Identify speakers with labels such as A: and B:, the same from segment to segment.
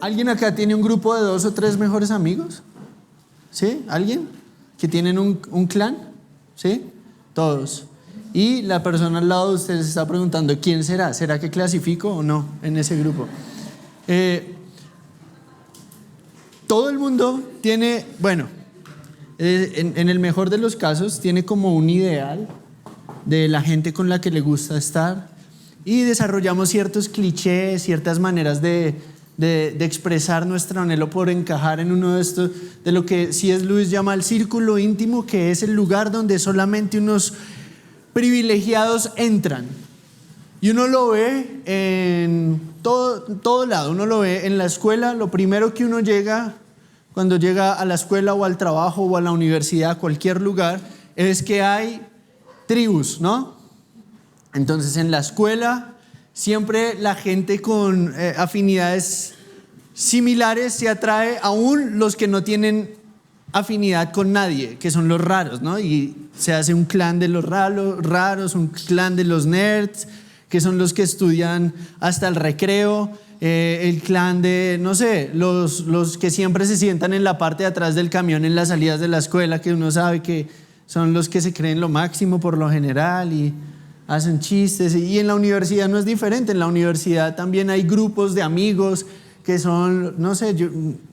A: ¿Alguien acá tiene un grupo de 2 o 3 mejores amigos? ¿Sí? ¿Alguien? ¿Que tienen un clan? ¿Sí? Todos. Y la persona al lado de ustedes se está preguntando, ¿quién será? ¿Será que clasifico o no en ese grupo? Todo el mundo tiene, bueno, en el mejor de los casos, tiene como un ideal de la gente con la que le gusta estar y desarrollamos ciertos clichés, ciertas maneras de expresar nuestro anhelo por encajar en uno de estos, de lo que C.S. Lewis llama el círculo íntimo, que es el lugar donde solamente unos privilegiados entran. Y uno lo ve en todo lado, uno lo ve en la escuela. Lo primero que uno llega, cuando llega a la escuela o al trabajo o a la universidad, a cualquier lugar, es que hay tribus, ¿no? Entonces en la escuela siempre la gente con afinidades similares se atrae, aún los que no tienen afinidad con nadie, que son los raros, ¿no? Y se hace un clan de los raros, un clan de los nerds, que son los que estudian hasta el recreo, el clan de, no sé, los que siempre se sientan en la parte de atrás del camión en las salidas de la escuela, que uno sabe que son los que se creen lo máximo por lo general y hacen chistes. Y en la universidad no es diferente. En la universidad también hay grupos de amigos que son, no sé,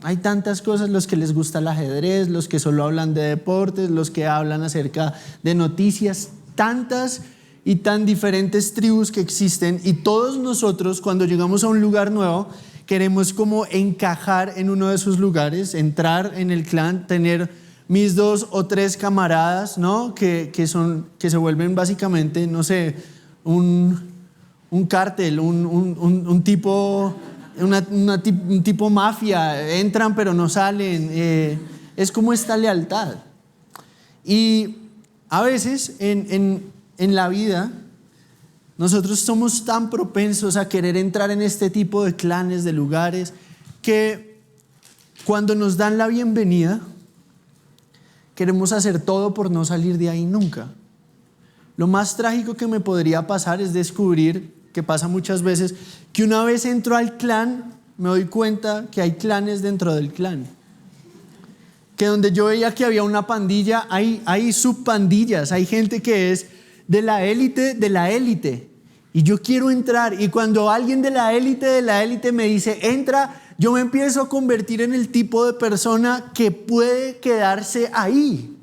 A: hay tantas cosas, los que les gusta el ajedrez, los que solo hablan de deportes, los que hablan acerca de noticias, tantas y tan diferentes tribus que existen, y todos nosotros cuando llegamos a un lugar nuevo queremos como encajar en uno de esos lugares, entrar en el clan, tener mis 2 o 3 camaradas, ¿no? que se vuelven básicamente, no sé, un cártel, un tipo, un tipo mafia. Entran pero no salen. Es como esta lealtad. Y a veces en la vida nosotros somos tan propensos a querer entrar en este tipo de clanes, de lugares, que cuando nos dan la bienvenida queremos hacer todo por no salir de ahí nunca. Lo más trágico que me podría pasar es descubrir, que pasa muchas veces, que una vez entro al clan me doy cuenta que hay clanes dentro del clan. Que donde yo veía que había una pandilla, hay subpandillas, hay gente que es de la élite. Y yo quiero entrar, y cuando alguien de la élite me dice, entra, yo me empiezo a convertir en el tipo de persona que puede quedarse ahí.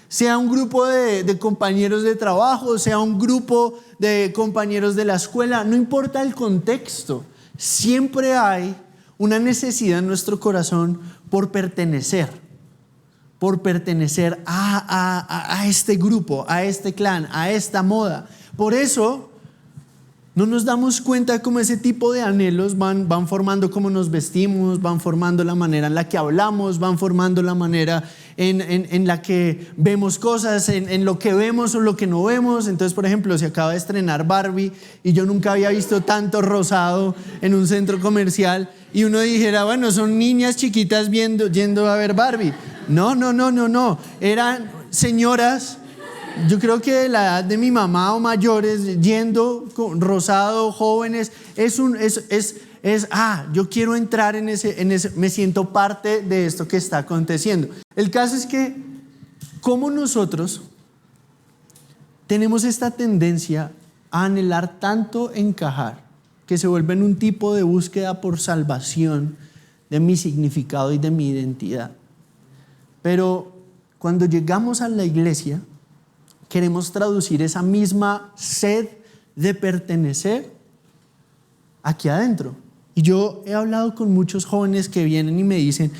A: Sea un grupo de compañeros de trabajo, sea un grupo de compañeros de la escuela, no importa el contexto. Siempre hay una necesidad en nuestro corazón por pertenecer a este grupo, a este clan, a esta moda. Por eso no nos damos cuenta cómo ese tipo de anhelos van formando cómo nos vestimos, van formando la manera en la que hablamos, van formando la manera en la que vemos cosas, en lo que vemos o lo que no vemos. Entonces, por ejemplo, se acaba de estrenar Barbie y yo nunca había visto tanto rosado en un centro comercial, y uno dijera, bueno, son niñas chiquitas yendo a ver Barbie. No. Eran señoras, yo creo que de la edad de mi mamá o mayores, yendo con rosado, jóvenes. Yo quiero entrar en ese, me siento parte de esto que está aconteciendo. El caso es que, como nosotros tenemos esta tendencia a anhelar tanto encajar, que se vuelve en un tipo de búsqueda por salvación de mi significado y de mi identidad. Pero cuando llegamos a la iglesia, queremos traducir esa misma sed de pertenecer aquí adentro. Y yo he hablado con muchos jóvenes que vienen y me dicen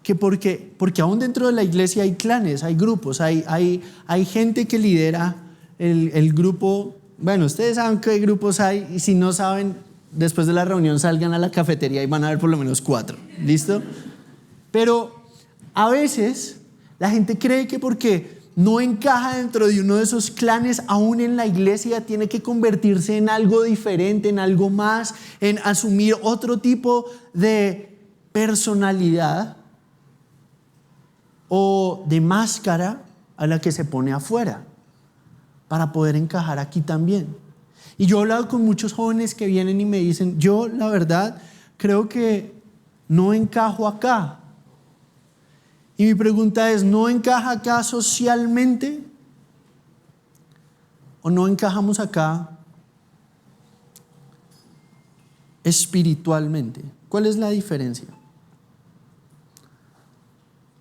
A: que porque aún dentro de la iglesia hay clanes, hay grupos, hay gente que lidera el grupo. Bueno, ustedes saben qué grupos hay, y si no saben, después de la reunión salgan a la cafetería y van a ver por lo menos 4. ¿Listo? Pero a veces la gente cree que porque no encaja dentro de uno de esos clanes, aún en la iglesia, tiene que convertirse en algo diferente, en algo más, en asumir otro tipo de personalidad o de máscara a la que se pone afuera para poder encajar aquí también. Y yo he hablado con muchos jóvenes que vienen y me dicen, yo la verdad creo que no encajo acá. Y mi pregunta es, ¿no encaja acá socialmente? ¿O no encajamos acá espiritualmente? ¿Cuál es la diferencia?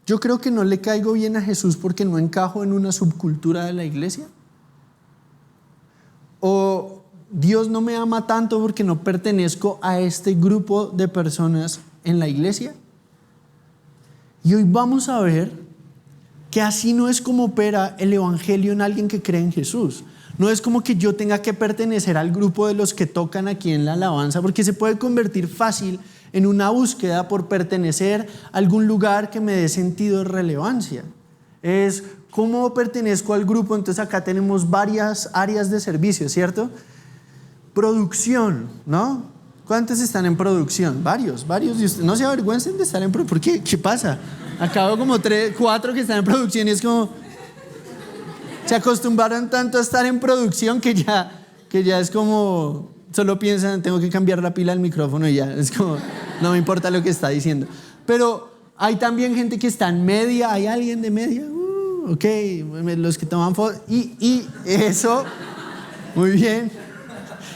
A: Yo creo que no le caigo bien a Jesús porque no encajo en una subcultura de la iglesia. O Dios no me ama tanto porque no pertenezco a este grupo de personas en la iglesia. Y hoy vamos a ver que así no es como opera el evangelio en alguien que cree en Jesús. No es como que yo tenga que pertenecer al grupo de los que tocan aquí en la alabanza, porque se puede convertir fácil en una búsqueda por pertenecer a algún lugar que me dé sentido de relevancia. Es cómo pertenezco al grupo. Entonces acá tenemos varias áreas de servicio, ¿cierto? Producción, ¿no? ¿Cuántos están en producción? Varios de ustedes. No se avergüencen de estar en producción. ¿Por qué? ¿Qué pasa? Acabo como 3, 4 que están en producción y es como... Se acostumbraron tanto a estar en producción que ya es como... Solo piensan, tengo que cambiar la pila del micrófono y ya. Es como, no me importa lo que está diciendo. Pero hay también gente que está en media. ¿Hay alguien de media? Ok, los que toman fotos. Y eso, muy bien.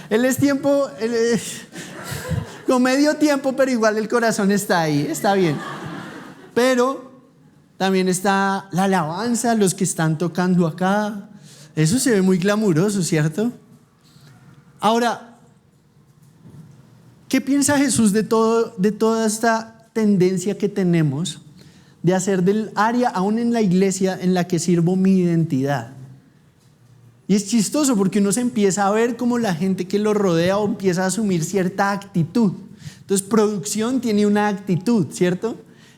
A: Él es tiempo, con medio tiempo, pero igual el corazón está ahí, está bien. Pero también está la alabanza, los que están tocando acá. Eso se ve muy glamuroso, ¿cierto? Ahora, ¿qué piensa Jesús de toda esta tendencia que tenemos de hacer del área, aún en la iglesia, en la que sirvo, mi identidad? Y es chistoso porque uno se empieza a ver como la gente que lo rodea o empieza a asumir cierta actitud. Entonces, producción tiene una actitud, ¿cierto?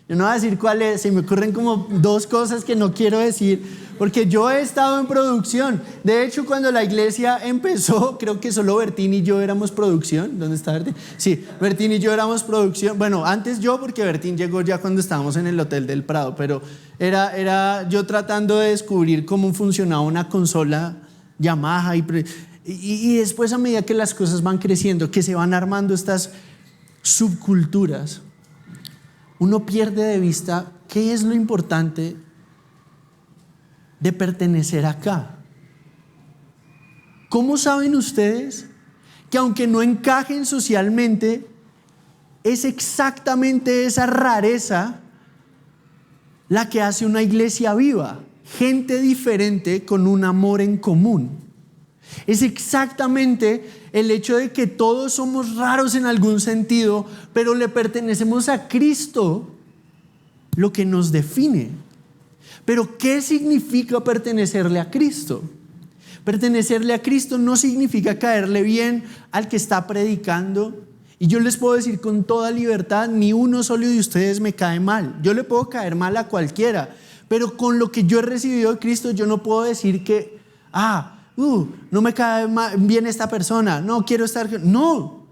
A: Yo no voy a decir cuál es, se me ocurren como 2 cosas que no quiero decir, porque yo he estado en producción. De hecho, cuando la iglesia empezó, creo que solo Bertín y yo éramos producción. ¿Dónde está Bertín? Sí, Bertín y yo éramos producción. Bueno, antes yo, porque Bertín llegó ya cuando estábamos en el Hotel del Prado, pero era yo tratando de descubrir cómo funcionaba una consola Yamaha y después, a medida que las cosas van creciendo, que se van armando estas subculturas, uno pierde de vista qué es lo importante de pertenecer acá. ¿Cómo saben ustedes que aunque no encajen socialmente, es exactamente esa rareza la que hace una iglesia viva? Gente diferente con un amor en común. Es exactamente el hecho de que todos somos raros en algún sentido, pero le pertenecemos a Cristo, lo que nos define. Pero ¿qué significa pertenecerle a Cristo? Pertenecerle a Cristo no significa caerle bien al que está predicando. Y yo les puedo decir con toda libertad, ni uno solo de ustedes me cae mal. Yo le puedo caer mal a cualquiera, pero con lo que yo he recibido de Cristo, yo no puedo decir que, no me cae bien esta persona, no quiero estar... No.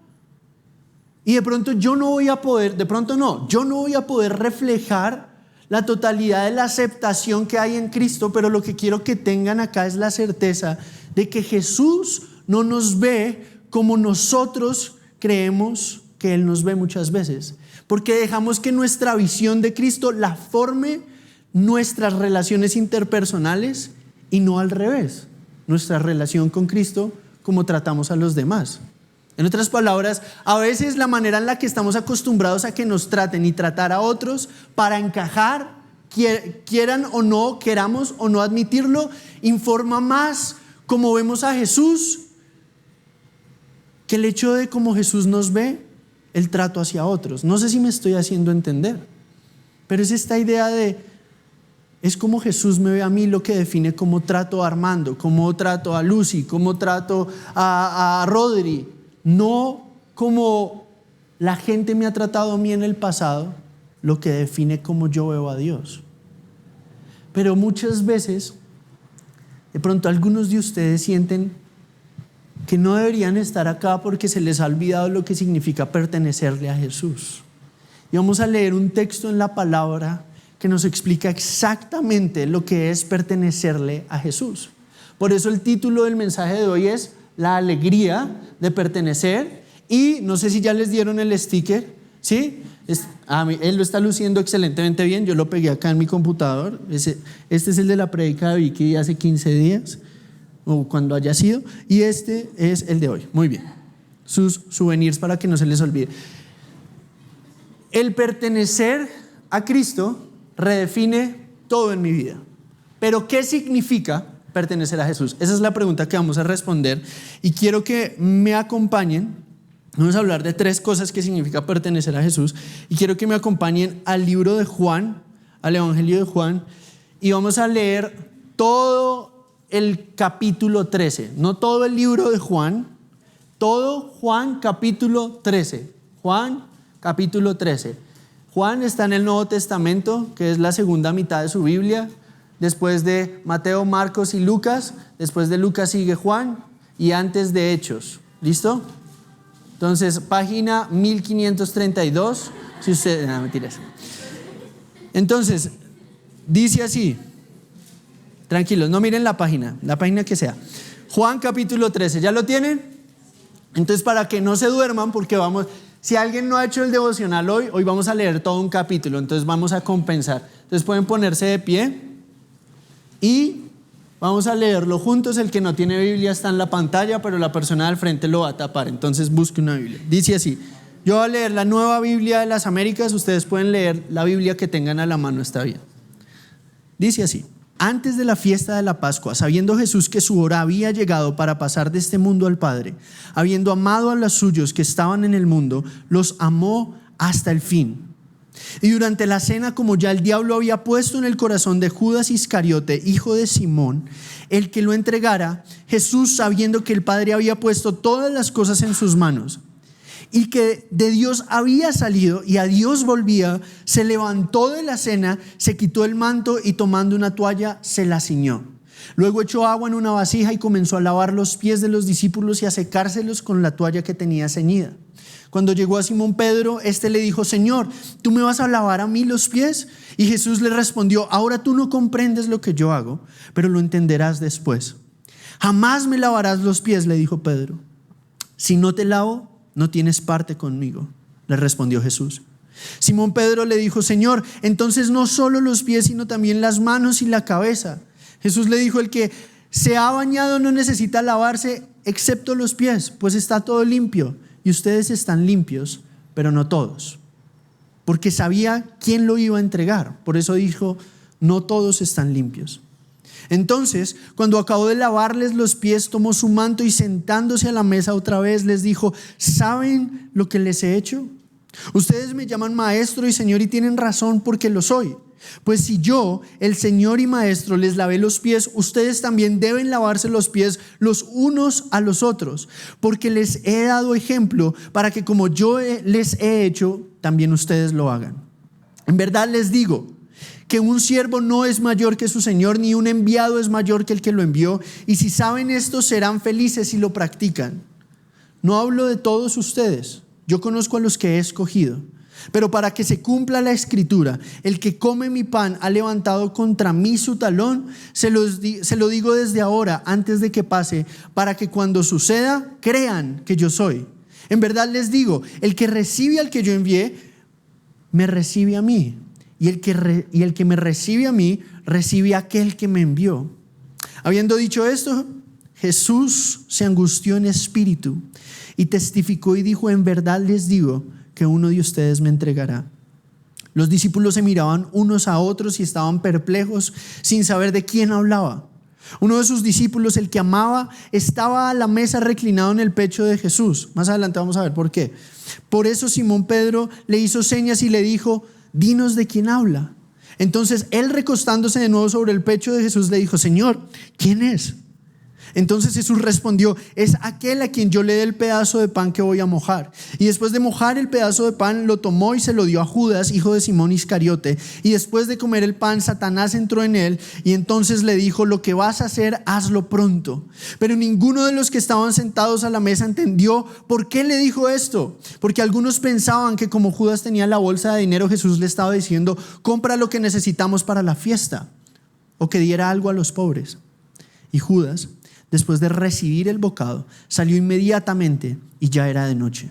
A: Y de pronto yo no voy a poder reflejar la totalidad de la aceptación que hay en Cristo, pero lo que quiero que tengan acá es la certeza de que Jesús no nos ve como nosotros creemos que Él nos ve muchas veces, porque dejamos que nuestra visión de Cristo la forme nuestras relaciones interpersonales y no al revés, nuestra relación con Cristo como tratamos a los demás. En otras palabras, a veces la manera en la que estamos acostumbrados a que nos traten y tratar a otros para encajar, quieran o no, queramos o no admitirlo, informa más cómo vemos a Jesús que el hecho de cómo Jesús nos ve, el trato hacia otros. No sé si me estoy haciendo entender, pero es esta idea es como Jesús me ve a mí lo que define cómo trato a Armando, cómo trato a Lucy, cómo trato a Rodri. No como la gente me ha tratado a mí en el pasado, lo que define cómo yo veo a Dios. Pero muchas veces, de pronto algunos de ustedes sienten que no deberían estar acá porque se les ha olvidado lo que significa pertenecerle a Jesús. Y vamos a leer un texto en la palabra que nos explica exactamente lo que es pertenecerle a Jesús. Por eso el título del mensaje de hoy es la alegría de pertenecer. Y no sé si ya les dieron el sticker, ¿sí? Él lo está luciendo excelentemente bien. Yo lo pegué acá en mi computador. Este es el de la prédica de Vicky hace 15 días, o cuando haya sido. Y este es el de hoy. Muy bien. Sus souvenirs para que no se les olvide. El pertenecer a Cristo redefine todo en mi vida. Pero ¿qué significa pertenecer a Jesús? Esa es la pregunta que vamos a responder. Y quiero que me acompañen. Vamos a hablar de 3 cosas que significa pertenecer a Jesús y quiero que me acompañen al libro de Juan, al Evangelio de Juan, y vamos a leer todo el capítulo 13, no todo el libro de Juan, todo Juan capítulo 13. Juan capítulo 13. Juan está en el Nuevo Testamento, que es la segunda mitad de su Biblia, después de Mateo, Marcos y Lucas, después de Lucas sigue Juan y antes de Hechos. ¿Listo? Entonces, página 1532, si usted, no, mentiras. Entonces, dice así, tranquilos, no miren la página que sea. Juan capítulo 13, ¿ya lo tienen? Entonces, para que no se duerman, porque si alguien no ha hecho el devocional hoy vamos a leer todo un capítulo, entonces vamos a compensar. Entonces pueden ponerse de pie y vamos a leerlo juntos. El que no tiene Biblia está en la pantalla, pero la persona al frente lo va a tapar. Entonces busque una Biblia. Dice así. Yo voy a leer la Nueva Biblia de las Américas. Ustedes pueden leer la Biblia que tengan a la mano, está bien. Dice así. Antes de la fiesta de la Pascua, sabiendo Jesús que su hora había llegado para pasar de este mundo al Padre, habiendo amado a los suyos que estaban en el mundo, los amó hasta el fin. Y durante la cena, como ya el diablo había puesto en el corazón de Judas Iscariote, hijo de Simón, el que lo entregara, Jesús, sabiendo que el Padre había puesto todas las cosas en sus manos y que de Dios había salido y a Dios volvía, se levantó de la cena, se quitó el manto y tomando una toalla se la ciñó. Luego echó agua en una vasija y comenzó a lavar los pies de los discípulos y a secárselos con la toalla que tenía ceñida. Cuando llegó a Simón Pedro, éste le dijo: Señor, ¿tú me vas a lavar a mí los pies? Y Jesús le respondió: ahora tú no comprendes lo que yo hago, pero lo entenderás después. Jamás me lavarás los pies, le dijo Pedro. Si no te lavo, no tienes parte conmigo, le respondió Jesús. Simón Pedro le dijo: Señor, entonces no solo los pies, sino también las manos y la cabeza. Jesús le dijo: el que se ha bañado no necesita lavarse excepto los pies, pues está todo limpio. Y ustedes están limpios, pero no todos. Porque sabía quién lo iba a entregar. Por eso dijo: no todos están limpios. Entonces, cuando acabó de lavarles los pies, tomó su manto y sentándose a la mesa otra vez, les dijo: ¿saben lo que les he hecho? Ustedes me llaman maestro y señor y tienen razón porque lo soy. Pues si yo, el Señor y Maestro, les lavé los pies, ustedes también deben lavarse los pies los unos a los otros, porque les he dado ejemplo para que como yo les he hecho, también ustedes lo hagan. En verdad les digo que un siervo no es mayor que su Señor, ni un enviado es mayor que el que lo envió. Y si saben esto, serán felices si lo practican. No hablo de todos ustedes, yo conozco a los que he escogido. Pero para que se cumpla la escritura, el que come mi pan ha levantado contra mí su talón. Se lo digo desde ahora, antes de que pase, para que cuando suceda crean que yo soy. En verdad les digo, el que recibe al que yo envié, me recibe a mí. Y el que me recibe a mí, recibe a aquel que me envió. Habiendo dicho esto, Jesús se angustió en espíritu y testificó y dijo: en verdad les digo que uno de ustedes me entregará. Los discípulos se miraban unos a otros y estaban perplejos sin saber de quién hablaba. Uno de sus discípulos, el que amaba, estaba a la mesa reclinado en el pecho de Jesús. Más adelante vamos a ver por qué. Por eso Simón Pedro le hizo señas y le dijo: dinos de quién habla. Entonces él, recostándose de nuevo sobre el pecho de Jesús, le dijo: Señor, ¿quién es? Entonces Jesús respondió: es aquel a quien yo le dé el pedazo de pan que voy a mojar. Y después de mojar el pedazo de pan, lo tomó y se lo dio a Judas, hijo de Simón Iscariote. Y después de comer el pan, Satanás entró en él y entonces le dijo: lo que vas a hacer, hazlo pronto. Pero ninguno de los que estaban sentados a la mesa entendió por qué le dijo esto. Porque algunos pensaban que como Judas tenía la bolsa de dinero, Jesús le estaba diciendo: compra lo que necesitamos para la fiesta, o que diera algo a los pobres. Y Judas, después de recibir el bocado, salió inmediatamente y ya era de noche.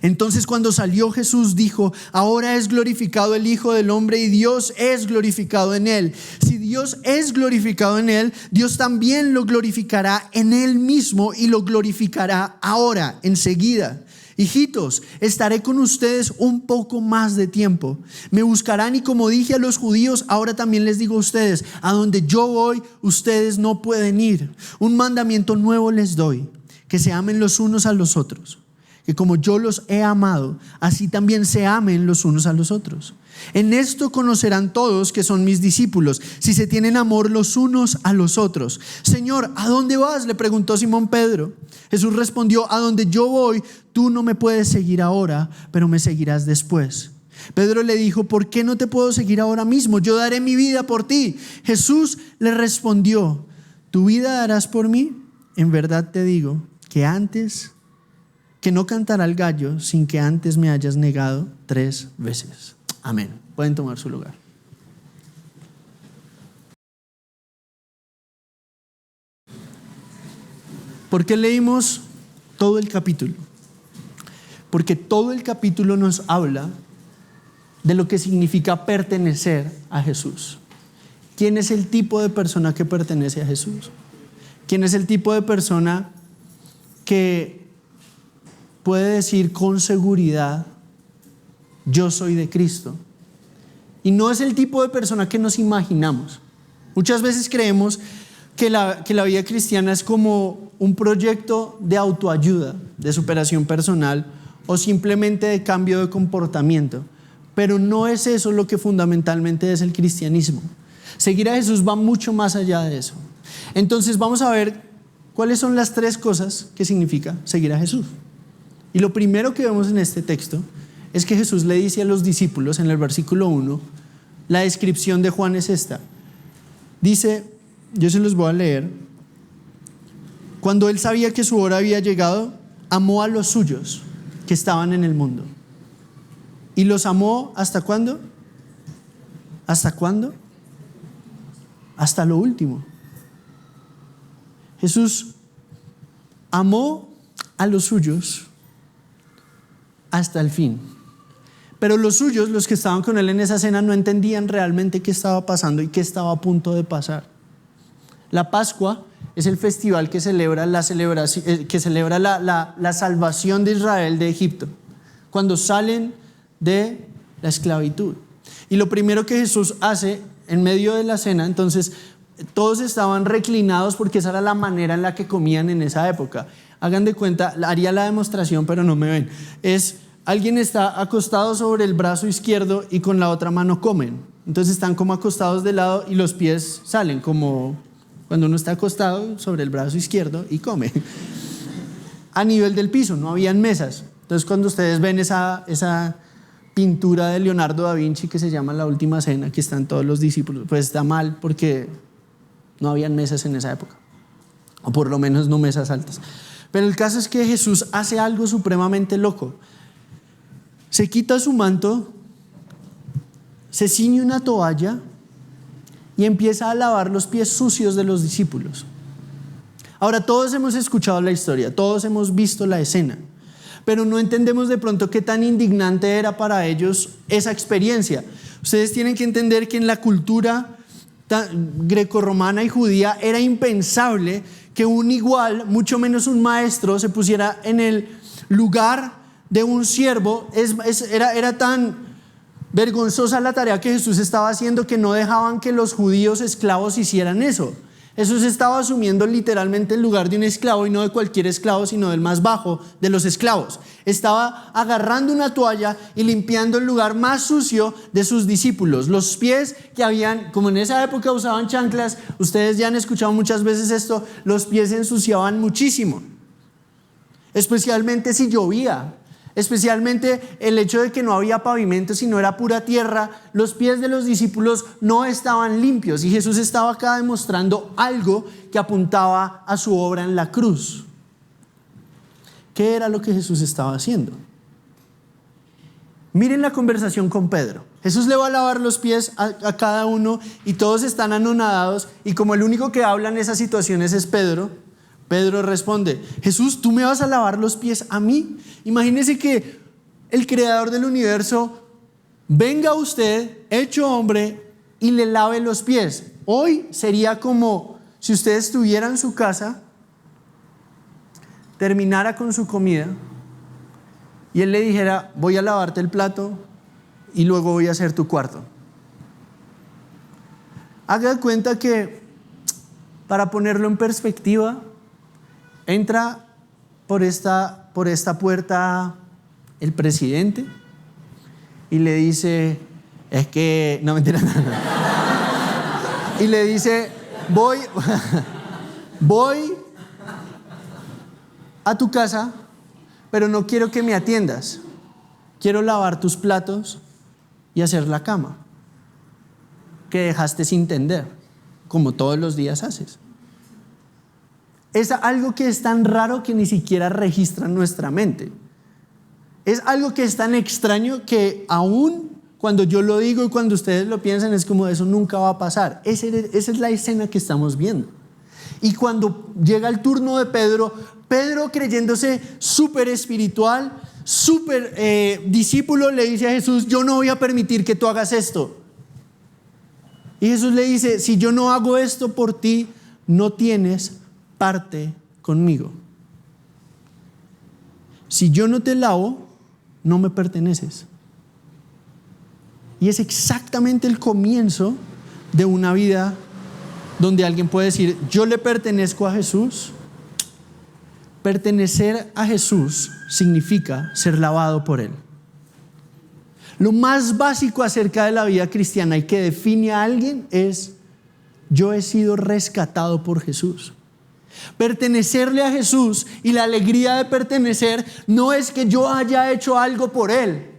A: Entonces cuando salió Jesús dijo: ahora es glorificado el Hijo del Hombre y Dios es glorificado en él. Si Dios es glorificado en él, Dios también lo glorificará en él mismo y lo glorificará ahora, enseguida. Hijitos, estaré con ustedes un poco más de tiempo. Me buscarán y como dije a los judíos, ahora también les digo a ustedes: a donde yo voy, ustedes no pueden ir. Un mandamiento nuevo les doy: que se amen los unos a los otros. Que como yo los he amado, así también se amen los unos a los otros. En esto conocerán todos que son mis discípulos, si se tienen amor los unos a los otros. Señor, ¿a dónde vas?, le preguntó Simón Pedro. Jesús respondió: a donde yo voy, tú no me puedes seguir ahora, pero me seguirás después. Pedro le dijo: ¿por qué no te puedo seguir ahora mismo? Yo daré mi vida por ti. Jesús le respondió: ¿tu vida darás por mí? En verdad te digo que no cantará el gallo sin que antes me hayas negado 3 veces. Amén. Pueden tomar su lugar. ¿Por qué leímos todo el capítulo? Porque todo el capítulo nos habla de lo que significa pertenecer a Jesús. ¿Quién es el tipo de persona que pertenece a Jesús? ¿Quién es el tipo de persona que puede decir con seguridad: yo soy de Cristo? Y no es el tipo de persona que nos imaginamos. Muchas veces creemos que la vida cristiana es como un proyecto de autoayuda, de superación personal o simplemente de cambio de comportamiento. Pero no es eso lo que fundamentalmente es el cristianismo. Seguir a Jesús va mucho más allá de eso. Entonces vamos a ver cuáles son las 3 cosas que significa seguir a Jesús. Y lo primero que vemos en este texto es que Jesús le dice a los discípulos en el versículo 1, la descripción de Juan es esta. Dice, yo se los voy a leer: cuando él sabía que su hora había llegado, amó a los suyos que estaban en el mundo. ¿Y los amó hasta cuándo? ¿Hasta cuándo? Hasta lo último. Jesús amó a los suyos hasta el fin. Pero los suyos, los que estaban con él en esa cena, no entendían realmente qué estaba pasando y qué estaba a punto de pasar. La Pascua es el festival que celebra la salvación de Israel de Egipto, cuando salen de la esclavitud. Y lo primero que Jesús hace en medio de la cena, entonces todos estaban reclinados porque esa era la manera en la que comían en esa época. Hagan de cuenta, haría la demostración pero no me ven. Alguien está acostado sobre el brazo izquierdo y con la otra mano comen. Entonces están como acostados de lado y los pies salen como cuando uno está acostado sobre el brazo izquierdo y come. A nivel del piso, no habían mesas. Entonces cuando ustedes ven esa pintura de Leonardo da Vinci que se llama La Última Cena, que están todos los discípulos, pues está mal porque no habían mesas en esa época, o por lo menos no mesas altas. Pero el caso es que Jesús hace algo supremamente loco. Se quita su manto, se ciñe una toalla y empieza a lavar los pies sucios de los discípulos. Ahora, todos hemos escuchado la historia, todos hemos visto la escena, pero no entendemos de pronto qué tan indignante era para ellos esa experiencia. Ustedes tienen que entender que en la cultura grecorromana y judía era impensable que un igual, mucho menos un maestro, se pusiera en el lugar de un siervo. Era tan vergonzosa la tarea que Jesús estaba haciendo que no dejaban que los judíos esclavos hicieran eso. Jesús estaba asumiendo literalmente el lugar de un esclavo, y no de cualquier esclavo, sino del más bajo de los esclavos. Estaba agarrando una toalla y limpiando el lugar más sucio de sus discípulos. Los pies que habían, como en esa época usaban chanclas, ustedes ya han escuchado muchas veces esto, los pies se ensuciaban muchísimo. Especialmente si llovía. Especialmente el hecho de que no había pavimento, sino era pura tierra. Los pies de los discípulos no estaban limpios, y Jesús estaba acá demostrando algo que apuntaba a su obra en la cruz. ¿Qué era lo que Jesús estaba haciendo? Miren la conversación con Pedro. Jesús le va a lavar los pies a cada uno y todos están anonadados, y como el único que habla en esas situaciones es Pedro, Pedro responde: Jesús, ¿tú me vas a lavar los pies a mí? Imagínese que el creador del universo venga a usted, hecho hombre, y le lave los pies. Hoy sería como si usted estuviera en su casa, terminara con su comida y él le dijera: voy a lavarte el plato y luego voy a hacer tu cuarto. Haga de cuenta que, para ponerlo en perspectiva, entra por esta puerta el presidente y le dice: es que, no, mentira, no. Y le dice: voy a tu casa, pero no quiero que me atiendas. Quiero lavar tus platos y hacer la cama que dejaste sin tender, como todos los días haces. Es algo que es tan raro que ni siquiera registra en nuestra mente. Es algo que es tan extraño que aún cuando yo lo digo y cuando ustedes lo piensan es como: eso nunca va a pasar. Esa es la escena que estamos viendo. Y cuando llega el turno de Pedro, creyéndose súper espiritual, súper discípulo, le dice a Jesús: yo no voy a permitir que tú hagas esto. Y Jesús le dice: si yo no hago esto por ti, no tienes parte conmigo. Si yo no te lavo, no me perteneces. Y es exactamente el comienzo de una vida donde alguien puede decir: yo le pertenezco a Jesús. Pertenecer a Jesús significa ser lavado por Él. Lo más básico acerca de la vida cristiana y que define a alguien es: yo he sido rescatado por Jesús. Pertenecerle a Jesús y la alegría de pertenecer no es que yo haya hecho algo por Él.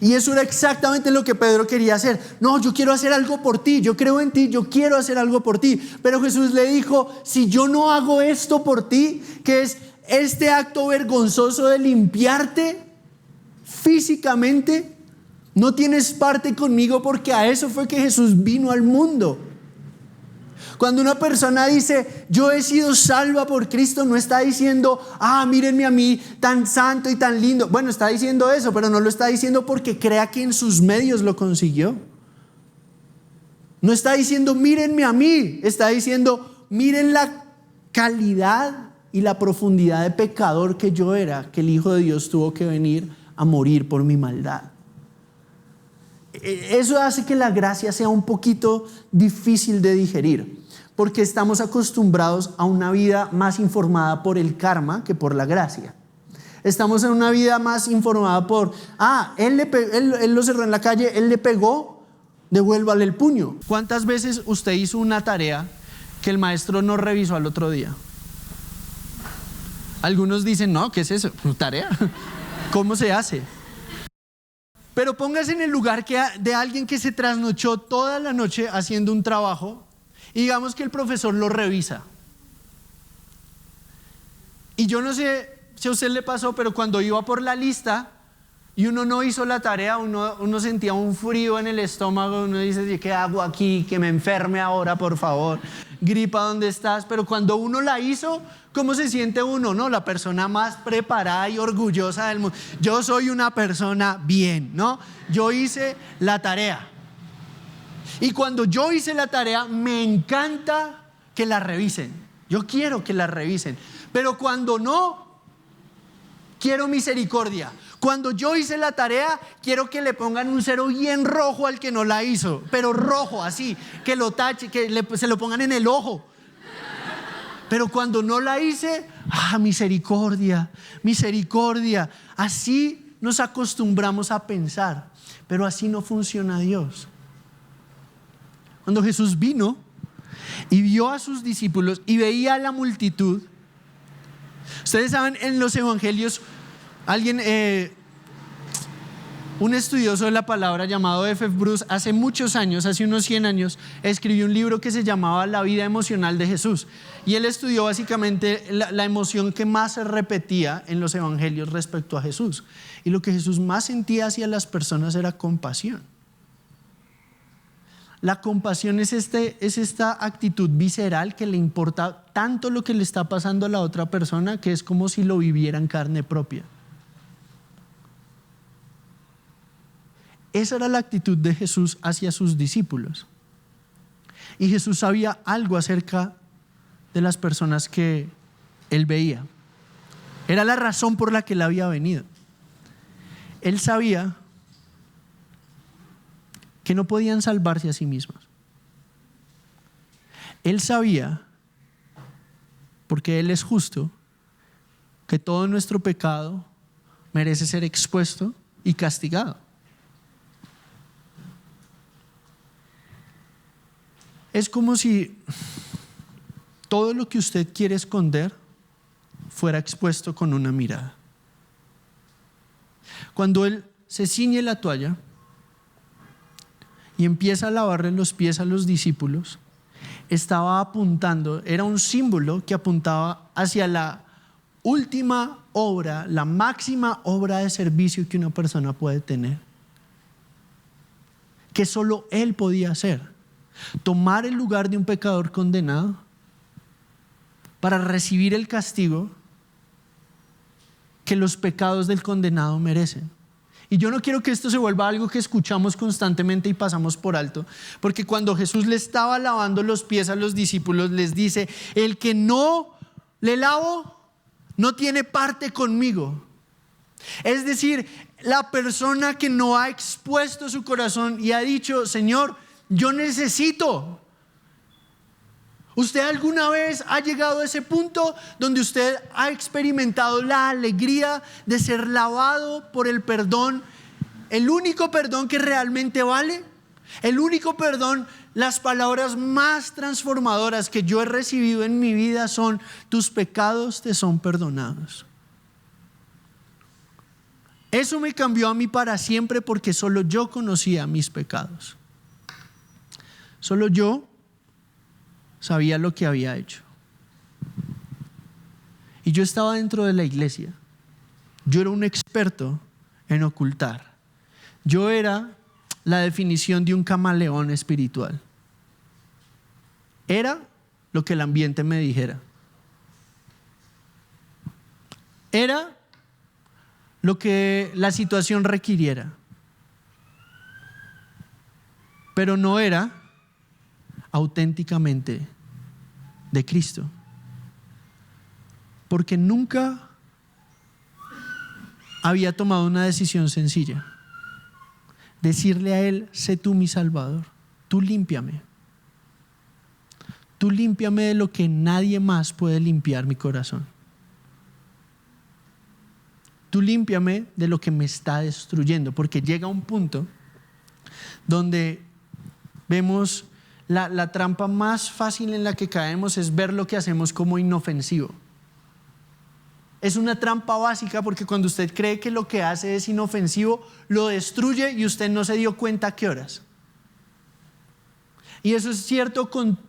A: Y eso era exactamente lo que Pedro quería hacer. No, yo quiero hacer algo por ti, yo creo en ti, yo quiero hacer algo por ti. Pero Jesús le dijo: si yo no hago esto por ti, que es este acto vergonzoso de limpiarte físicamente, no tienes parte conmigo, porque a eso fue que Jesús vino al mundo. Cuando una persona dice: yo he sido salva por Cristo, no está diciendo: mírenme a mí tan santo y tan lindo. Bueno, está diciendo eso, pero no lo está diciendo porque crea que en sus medios lo consiguió. No está diciendo: mírenme a mí. Está diciendo: miren la calidad y la profundidad de pecador que yo era, que el Hijo de Dios tuvo que venir a morir por mi maldad. Eso hace que la gracia sea un poquito difícil de digerir, porque estamos acostumbrados a una vida más informada por el karma que por la gracia. Estamos en una vida más informada por: él lo cerró en la calle, él le pegó, devuélvale el puño. ¿Cuántas veces usted hizo una tarea que el maestro no revisó al otro día? Algunos dicen: no, ¿qué es eso? ¿Tarea? ¿Cómo se hace? Pero póngase en el lugar de alguien que se trasnochó toda la noche haciendo un trabajo, y digamos que el profesor lo revisa. Y yo no sé si a usted le pasó, pero cuando iba por la lista y uno no hizo la tarea, uno sentía un frío en el estómago. Uno dice: ¿qué hago aquí? Que me enferme ahora, por favor. Gripa, ¿dónde estás? Pero cuando uno la hizo, ¿cómo se siente uno? ¿No? La persona más preparada y orgullosa del mundo. Yo soy una persona bien, ¿no? Yo hice la tarea. Y cuando yo hice la tarea, me encanta que la revisen. Yo quiero que la revisen. Pero cuando no, quiero misericordia. Cuando yo hice la tarea, quiero que le pongan un cero bien rojo al que no la hizo. Pero rojo, así, que lo tache, que se lo pongan en el ojo. Pero cuando no la hice, misericordia, misericordia. Así nos acostumbramos a pensar, pero así no funciona Dios. Cuando Jesús vino y vio a sus discípulos y veía a la multitud, ustedes saben, en los evangelios, un estudioso de la palabra llamado F. Bruce, hace muchos años, hace unos 100 años, escribió un libro que se llamaba La vida emocional de Jesús. Y él estudió básicamente la emoción que más se repetía en los evangelios respecto a Jesús. Y lo que Jesús más sentía hacia las personas era compasión. La compasión es esta actitud visceral que le importa tanto lo que le está pasando a la otra persona que es como si lo viviera en carne propia. Esa era la actitud de Jesús hacia sus discípulos. Y Jesús sabía algo acerca de las personas que él veía. Era la razón por la que él había venido. Él sabía que no podían salvarse a sí mismos. Él sabía, porque Él es justo, que todo nuestro pecado merece ser expuesto y castigado. Es como si todo lo que usted quiere esconder fuera expuesto con una mirada. Cuando Él se ciñe la toalla y empieza a lavarle los pies a los discípulos, estaba apuntando, era un símbolo que apuntaba hacia la última obra, la máxima obra de servicio que una persona puede tener, que solo Él podía hacer: tomar el lugar de un pecador condenado para recibir el castigo que los pecados del condenado merecen. Y yo no quiero que esto se vuelva algo que escuchamos constantemente y pasamos por alto, porque cuando Jesús le estaba lavando los pies a los discípulos, les dice: el que no le lavo no tiene parte conmigo. Es decir, la persona que no ha expuesto su corazón y ha dicho: Señor, yo necesito. ¿Usted alguna vez ha llegado a ese punto donde usted ha experimentado la alegría de ser lavado por el perdón, el único perdón que realmente vale? El único perdón, las palabras más transformadoras que yo he recibido en mi vida son: tus pecados te son perdonados. Eso me cambió a mí para siempre, porque solo yo conocía mis pecados. Solo yo sabía lo que había hecho. Y yo estaba dentro de la iglesia. Yo era un experto en ocultar. Yo era la definición de un camaleón espiritual. Era lo que el ambiente me dijera. Era lo que la situación requiriera. Pero no era auténticamente de Cristo, porque nunca había tomado una decisión sencilla: decirle a Él: sé tú mi Salvador, tú límpiame de lo que nadie más puede limpiar mi corazón, tú límpiame de lo que me está destruyendo. Porque llega un punto donde vemos la trampa más fácil en la que caemos es ver lo que hacemos como inofensivo. Es una trampa básica, porque cuando usted cree que lo que hace es inofensivo, lo destruye y usted no se dio cuenta a qué horas. Y eso es cierto con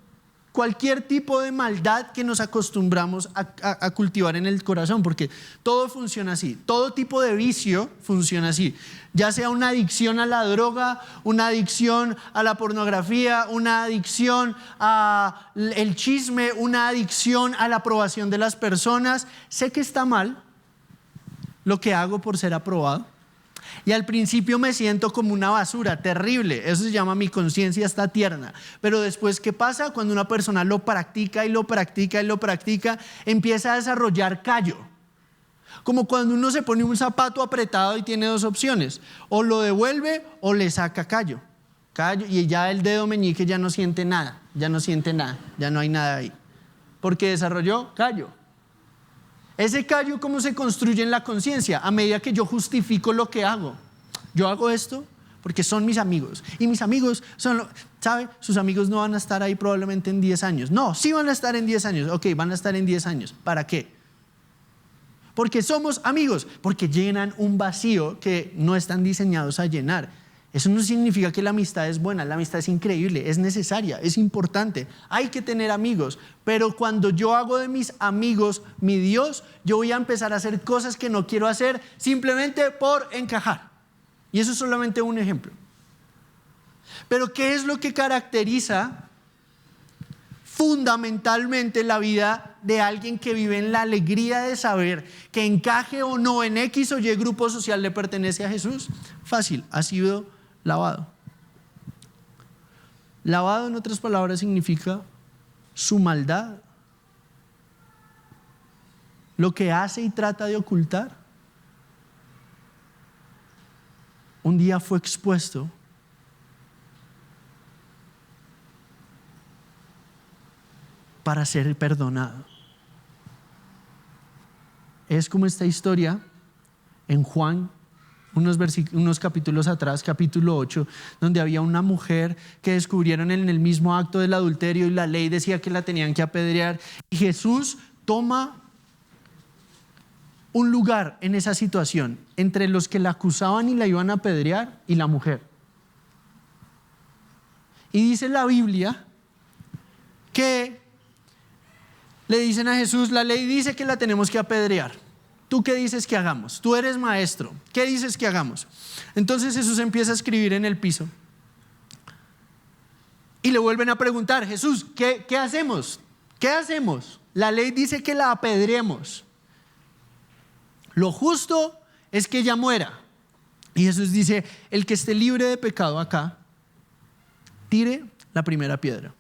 A: cualquier tipo de maldad que nos acostumbramos a cultivar en el corazón, porque todo funciona así. Todo tipo de vicio funciona así, ya sea una adicción a la droga, una adicción a la pornografía, una adicción al chisme, una adicción a la aprobación de las personas. Sé que está mal lo que hago por ser aprobado, y al principio me siento como una basura, terrible. Eso se llama: mi conciencia está tierna. Pero después, ¿qué pasa? Cuando una persona lo practica y lo practica y lo practica, empieza a desarrollar callo. Como cuando uno se pone un zapato apretado y tiene dos opciones: o lo devuelve o le saca callo, y ya el dedo meñique ya no siente nada, ya no hay nada ahí, porque desarrolló callo. Ese callo, ¿cómo se construye en la conciencia? A medida que yo justifico lo que hago. Yo hago esto porque son mis amigos, y mis amigos son, ¿sabe? Sus amigos no van a estar ahí probablemente en 10 años. No, sí van a estar en 10 años. Ok, van a estar en 10 años. ¿Para qué? Porque somos amigos, porque llenan un vacío que no están diseñados a llenar. Eso no significa que la amistad es buena. La amistad es increíble, es necesaria, es importante. Hay que tener amigos. Pero cuando yo hago de mis amigos mi Dios, yo voy a empezar a hacer cosas que no quiero hacer simplemente por encajar. Y eso es solamente un ejemplo. Pero ¿qué es lo que caracteriza fundamentalmente la vida de alguien que vive en la alegría de saber que encaje o no en X o Y grupo social le pertenece a Jesús? Fácil, ha sido lavado. Lavado, en otras palabras, significa su maldad, lo que hace y trata de ocultar, un día fue expuesto para ser perdonado. Es como esta historia en Juan, unos capítulos atrás, capítulo 8, donde había una mujer que descubrieron en el mismo acto del adulterio y la ley decía que la tenían que apedrear, y Jesús toma un lugar en esa situación entre los que la acusaban y la iban a apedrear y la mujer. Y dice la Biblia que le dicen a Jesús: la ley dice que la tenemos que apedrear. ¿Tú qué dices que hagamos? Tú eres maestro. ¿Qué dices que hagamos? Entonces Jesús empieza a escribir en el piso. Y le vuelven a preguntar: Jesús, ¿qué hacemos? ¿Qué hacemos? La ley dice que la apedreemos. Lo justo es que ella muera. Y Jesús dice: el que esté libre de pecado acá, tire la primera piedra.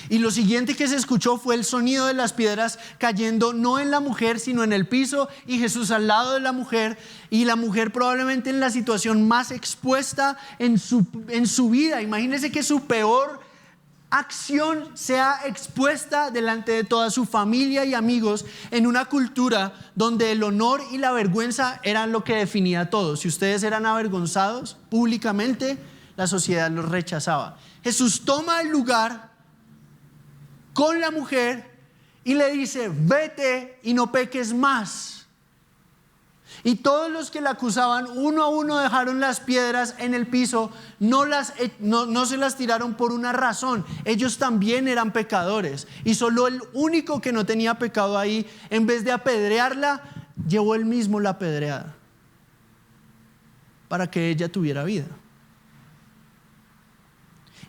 A: Y lo siguiente que se escuchó fue el sonido de las piedras cayendo no en la mujer sino en el piso, y Jesús al lado de la mujer, y la mujer probablemente en la situación más expuesta en su vida. Imagínense que su peor acción sea expuesta delante de toda su familia y amigos en una cultura donde el honor y la vergüenza eran lo que definía a todos. Si ustedes eran avergonzados públicamente, la sociedad los rechazaba. Jesús toma el lugar con la mujer y le dice: vete y no peques más. Y todos los que la acusaban, uno a uno dejaron las piedras en el piso. No se las tiraron por una razón: ellos también eran pecadores, y solo el único que no tenía pecado ahí, en vez de apedrearla, llevó él mismo la apedreada para que ella tuviera vida.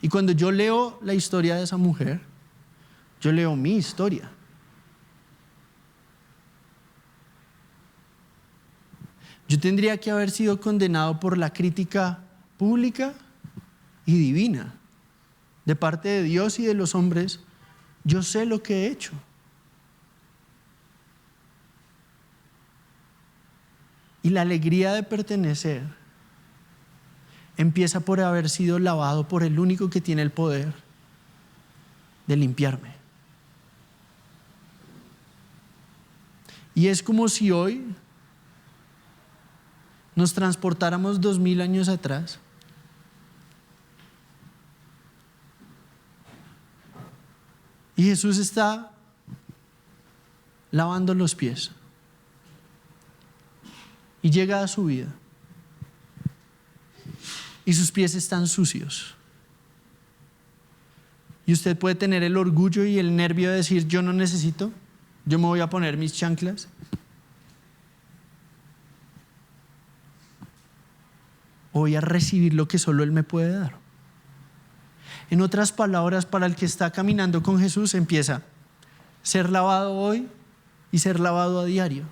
A: Y cuando yo leo la historia de esa mujer, yo leo mi historia. Yo tendría que haber sido condenado por la crítica pública y divina de parte de Dios y de los hombres. Yo sé lo que he hecho. Y la alegría de pertenecer empieza por haber sido lavado por el único que tiene el poder de limpiarme. Y es como si hoy nos transportáramos 2000 años atrás y Jesús está lavando los pies y llega a su vida y sus pies están sucios. Y usted puede tener el orgullo y el nervio de decir: yo no necesito, yo me voy a poner mis chanclas. Voy a recibir lo que solo Él me puede dar. En otras palabras, para el que está caminando con Jesús, empieza ser lavado hoy y ser lavado a diario.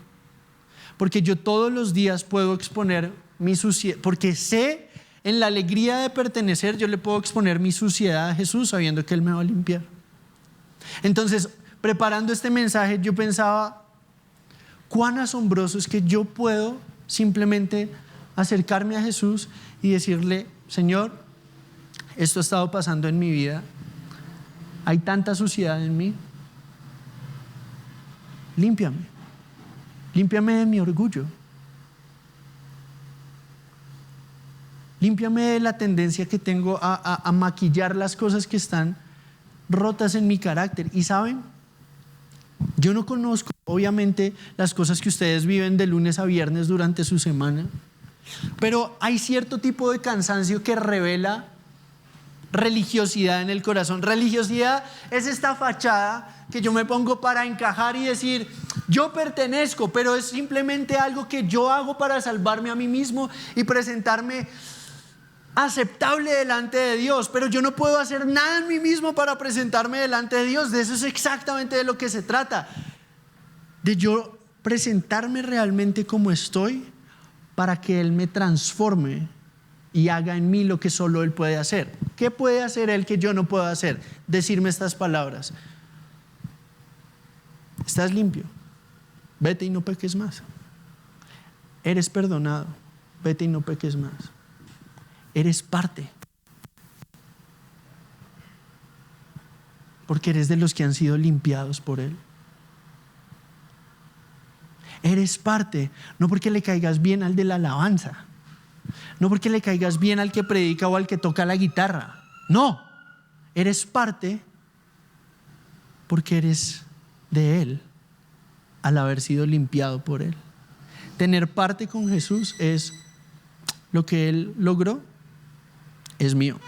A: Porque yo todos los días puedo exponer mi suciedad, porque sé, en la alegría de pertenecer, yo le puedo exponer mi suciedad a Jesús sabiendo que Él me va a limpiar. Entonces, preparando este mensaje, yo pensaba: cuán asombroso es que yo puedo simplemente acercarme a Jesús y decirle: Señor, esto ha estado pasando en mi vida, hay tanta suciedad en mí, límpiame de mi orgullo, límpiame de la tendencia que tengo a maquillar las cosas que están rotas en mi carácter. Y saben, yo no conozco obviamente las cosas que ustedes viven de lunes a viernes durante su semana, pero hay cierto tipo de cansancio que revela religiosidad en el corazón. Religiosidad es esta fachada que yo me pongo para encajar y decir: yo pertenezco, pero es simplemente algo que yo hago para salvarme a mí mismo y presentarme aceptable delante de Dios, pero yo no puedo hacer nada en mí mismo para presentarme delante de Dios. De eso es exactamente de lo que se trata, de yo presentarme realmente como estoy para que Él me transforme y haga en mí lo que solo Él puede hacer. ¿Qué puede hacer Él que yo no puedo hacer? Decirme estas palabras: estás limpio, vete y no peques más. Eres perdonado, vete y no peques más. Eres parte, porque eres de los que han sido limpiados por Él. Eres parte, no porque le caigas bien al de la alabanza, no porque le caigas bien al que predica o al que toca la guitarra. No, eres parte porque eres de Él al haber sido limpiado por Él. Tener parte con Jesús es lo que Él logró, es mío.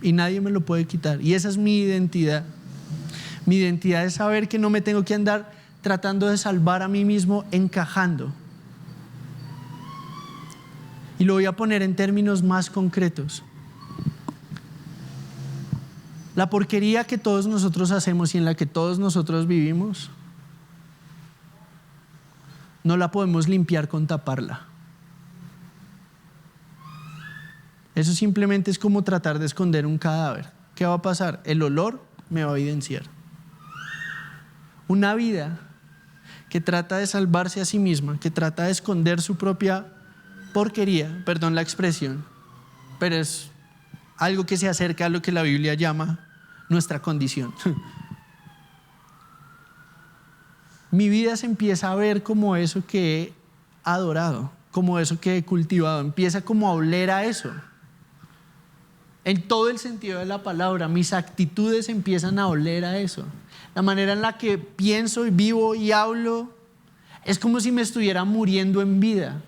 A: Y nadie me lo puede quitar. Y esa es mi identidad. Mi identidad es saber que no me tengo que andar tratando de salvar a mí mismo, encajando. Y lo voy a poner en términos más concretos. La porquería que todos nosotros hacemos y en la que todos nosotros vivimos, no la podemos limpiar con taparla. Eso simplemente es como tratar de esconder un cadáver. ¿Qué va a pasar? El olor me va a evidenciar. Una vida que trata de salvarse a sí misma, que trata de esconder su propia porquería, perdón la expresión, pero es algo que se acerca a lo que la Biblia llama nuestra condición. Mi vida se empieza a ver como eso que he adorado, como eso que he cultivado, empieza como a oler a eso. En todo el sentido de la palabra, mis actitudes empiezan a oler a eso. La manera en la que pienso y vivo y hablo es como si me estuviera muriendo en vida.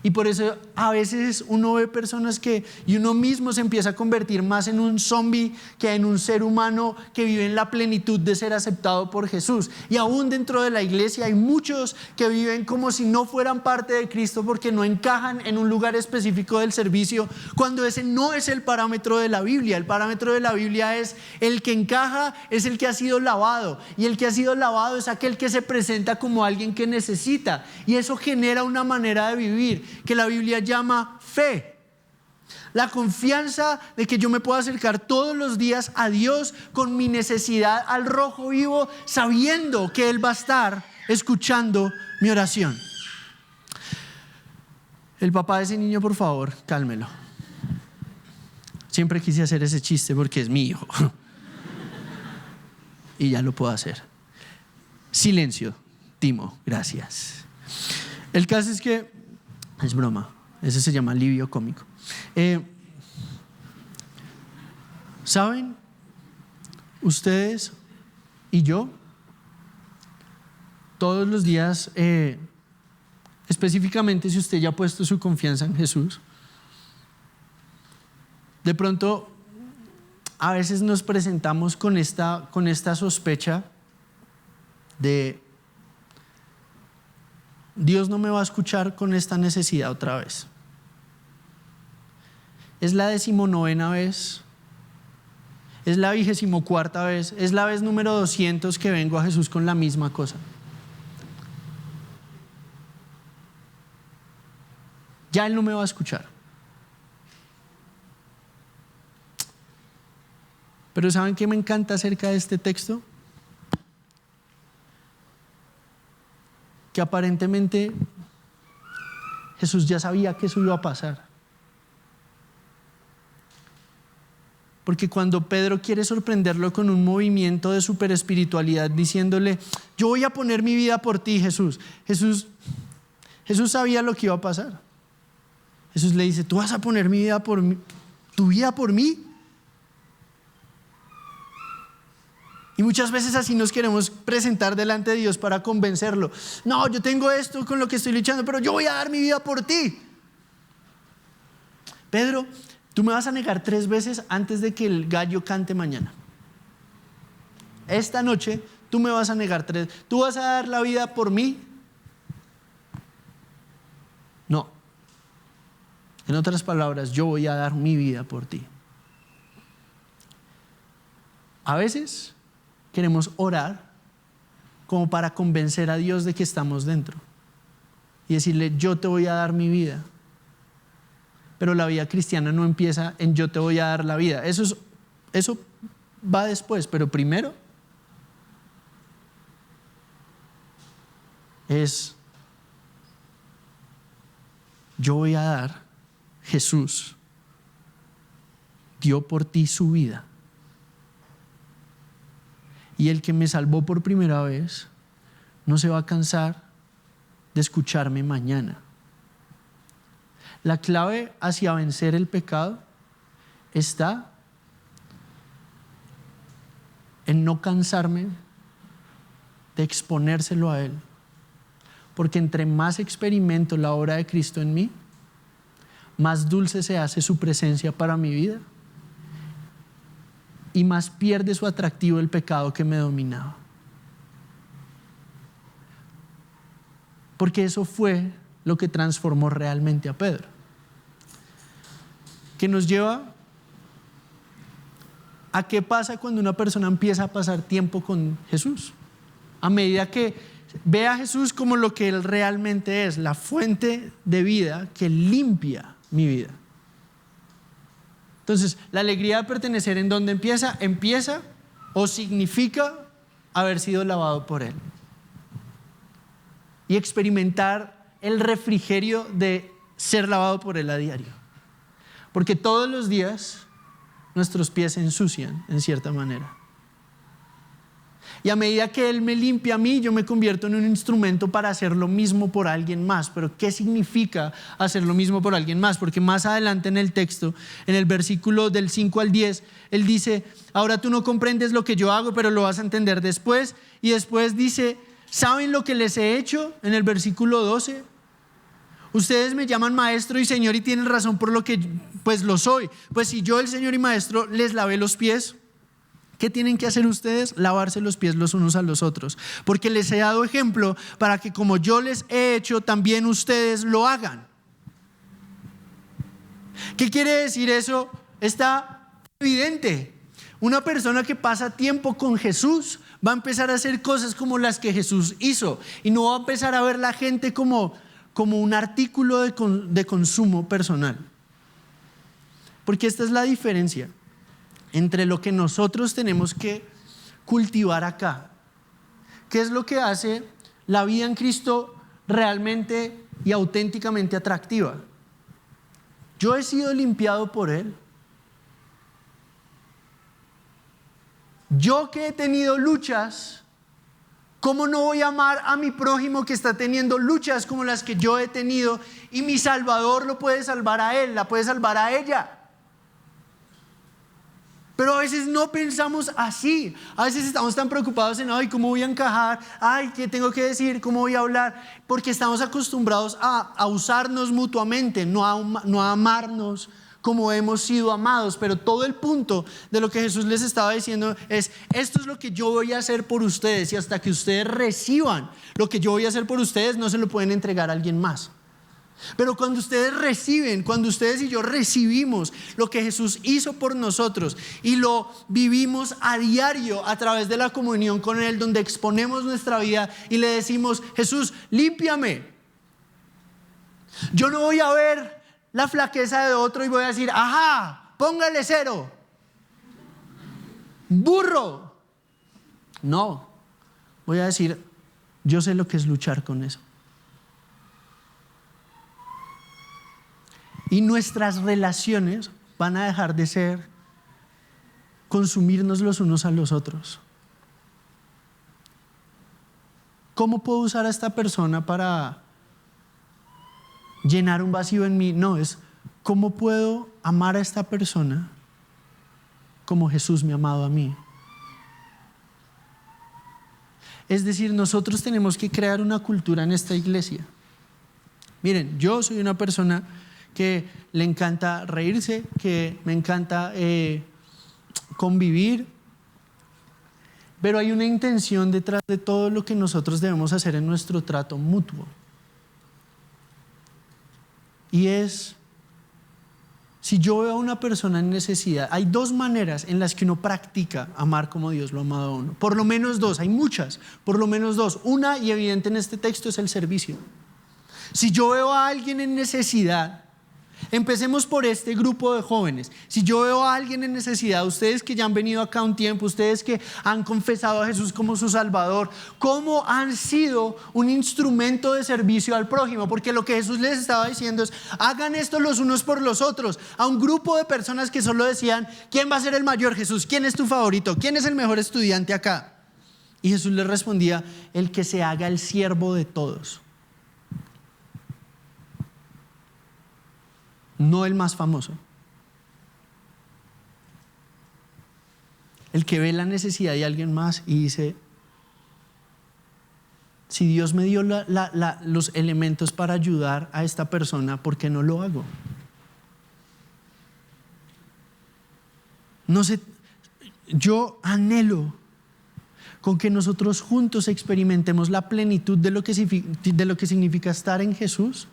A: Y por eso a veces uno ve personas y uno mismo se empieza a convertir más en un zombie que en un ser humano que vive en la plenitud de ser aceptado por Jesús. Y aún dentro de la iglesia hay muchos que viven como si no fueran parte de Cristo porque no encajan en un lugar específico del servicio, cuando ese no es el parámetro de la Biblia. El parámetro de la Biblia es el que encaja, es el que ha sido lavado. Y el que ha sido lavado es aquel que se presenta como alguien que necesita. Y eso genera una manera de vivir que la Biblia llama fe. La confianza de que yo me puedo acercar todos los días a Dios con mi necesidad al rojo vivo, sabiendo que Él va a estar escuchando mi oración. El papá de ese niño, por favor, cálmelo. Siempre quise hacer ese chiste porque es mi hijo. Y ya lo puedo hacer. Silencio, Timo, gracias. El caso es que es broma, ese se llama alivio cómico. ¿Saben? Ustedes y yo, todos los días, específicamente si usted ya ha puesto su confianza en Jesús, de pronto a veces nos presentamos con esta sospecha de: Dios no me va a escuchar con esta necesidad otra vez. Es la 19ª vez, es la 24ª vez, es la vez número 200 que vengo a Jesús con la misma cosa. Ya Él no me va a escuchar. Pero ¿saben qué me encanta acerca de este texto? Que aparentemente Jesús ya sabía que eso iba a pasar. Porque cuando Pedro quiere sorprenderlo con un movimiento de superespiritualidad diciéndole: yo voy a poner mi vida por ti, Jesús sabía lo que iba a pasar. Jesús le dice: tú vas a poner tu vida por mí. Y muchas veces así nos queremos presentar delante de Dios para convencerlo. No, yo tengo esto con lo que estoy luchando, pero yo voy a dar mi vida por ti. Pedro, tú me vas a negar 3 veces antes de que el gallo cante mañana. Esta noche tú me vas a negar 3. ¿Tú vas a dar la vida por mí? No. En otras palabras, yo voy a dar mi vida por ti. A veces queremos orar como para convencer a Dios de que estamos dentro y decirle, yo te voy a dar mi vida. Pero la vida cristiana no empieza en yo te voy a dar la vida. Eso va después, pero primero es yo voy a dar. Jesús dio por ti su vida. Y el que me salvó por primera vez no se va a cansar de escucharme mañana. La clave hacia vencer el pecado está en no cansarme de exponérselo a Él. Porque entre más experimento la obra de Cristo en mí, más dulce se hace su presencia para mi vida y más pierde su atractivo el pecado que me dominaba. Porque eso fue lo que transformó realmente a Pedro. Que nos lleva a qué pasa cuando una persona empieza a pasar tiempo con Jesús. A medida que ve a Jesús como lo que Él realmente es, la fuente de vida que limpia mi vida. Entonces, la alegría de pertenecer, ¿en dónde empieza? Empieza o significa haber sido lavado por Él. Y experimentar el refrigerio de ser lavado por Él a diario. Porque todos los días nuestros pies se ensucian en cierta manera. Y a medida que Él me limpia a mí, yo me convierto en un instrumento para hacer lo mismo por alguien más. Pero ¿qué significa hacer lo mismo por alguien más? Porque más adelante en el texto, en el versículo del 5 al 10, Él dice, ahora tú no comprendes lo que yo hago, pero lo vas a entender después. Y después dice, ¿saben lo que les he hecho? En el versículo 12. Ustedes me llaman maestro y señor y tienen razón por lo que pues lo soy. Pues si yo, el señor y maestro, les lavé los pies, ¿qué tienen que hacer ustedes? Lavarse los pies los unos a los otros. Porque les he dado ejemplo para que como yo les he hecho, también ustedes lo hagan. ¿Qué quiere decir eso? Está evidente. Una persona que pasa tiempo con Jesús va a empezar a hacer cosas como las que Jesús hizo. Y no va a empezar a ver la gente como un artículo de consumo personal. Porque esta es la diferencia entre lo que nosotros tenemos que cultivar acá. ¿Qué es lo que hace la vida en Cristo realmente y auténticamente atractiva? Yo he sido limpiado por Él. Yo que he tenido luchas, ¿cómo no voy a amar a mi prójimo que está teniendo luchas como las que yo he tenido? Y mi Salvador lo puede salvar a él, la puede salvar a ella. Pero a veces no pensamos así. A veces estamos tan preocupados en, ay, ¿cómo voy a encajar? Ay, ¿qué tengo que decir? ¿Cómo voy a hablar? Porque estamos acostumbrados a usarnos mutuamente, no a amarnos como hemos sido amados. Pero todo el punto de lo que Jesús les estaba diciendo es, esto es lo que yo voy a hacer por ustedes, y hasta que ustedes reciban lo que yo voy a hacer por ustedes, no se lo pueden entregar a alguien más. Pero cuando ustedes reciben, cuando ustedes y yo recibimos lo que Jesús hizo por nosotros y lo vivimos a diario a través de la comunión con Él, donde exponemos nuestra vida y le decimos, Jesús, límpiame. Yo no voy a ver la flaqueza de otro y voy a decir, ajá, póngale 0, burro. No, voy a decir, yo sé lo que es luchar con eso. Y nuestras relaciones van a dejar de ser consumirnos los unos a los otros. ¿Cómo puedo usar a esta persona para llenar un vacío en mí? No, es ¿cómo puedo amar a esta persona como Jesús me ha amado a mí? Es decir, nosotros tenemos que crear una cultura en esta iglesia. Miren, yo soy una persona que le encanta reírse, que me encanta convivir, pero hay una intención detrás de todo lo que nosotros debemos hacer en nuestro trato mutuo. Y es Si yo veo a una persona en necesidad, hay dos maneras en las que uno practica amar como Dios lo ha amado a uno. Por lo menos dos, hay muchas, por lo menos dos. Una, y evidente en este texto, es el servicio. Si yo veo a alguien en necesidad, empecemos por este grupo de jóvenes. Si yo veo a alguien en necesidad, ustedes que ya han venido acá un tiempo, ustedes que han confesado a Jesús como su Salvador, ¿cómo han sido un instrumento de servicio al prójimo? Porque lo que Jesús les estaba diciendo es: hagan esto los unos por los otros. A un grupo de personas que solo decían: ¿quién va a ser el mayor, Jesús? ¿Quién es tu favorito? ¿Quién es el mejor estudiante acá? Y Jesús les respondía: el que se haga el siervo de todos. No el más famoso. El que ve la necesidad de alguien más y dice: si Dios me dio los elementos para ayudar a esta persona, ¿por qué no lo hago? No sé, yo anhelo con que nosotros juntos experimentemos la plenitud de lo que significa estar en Jesús,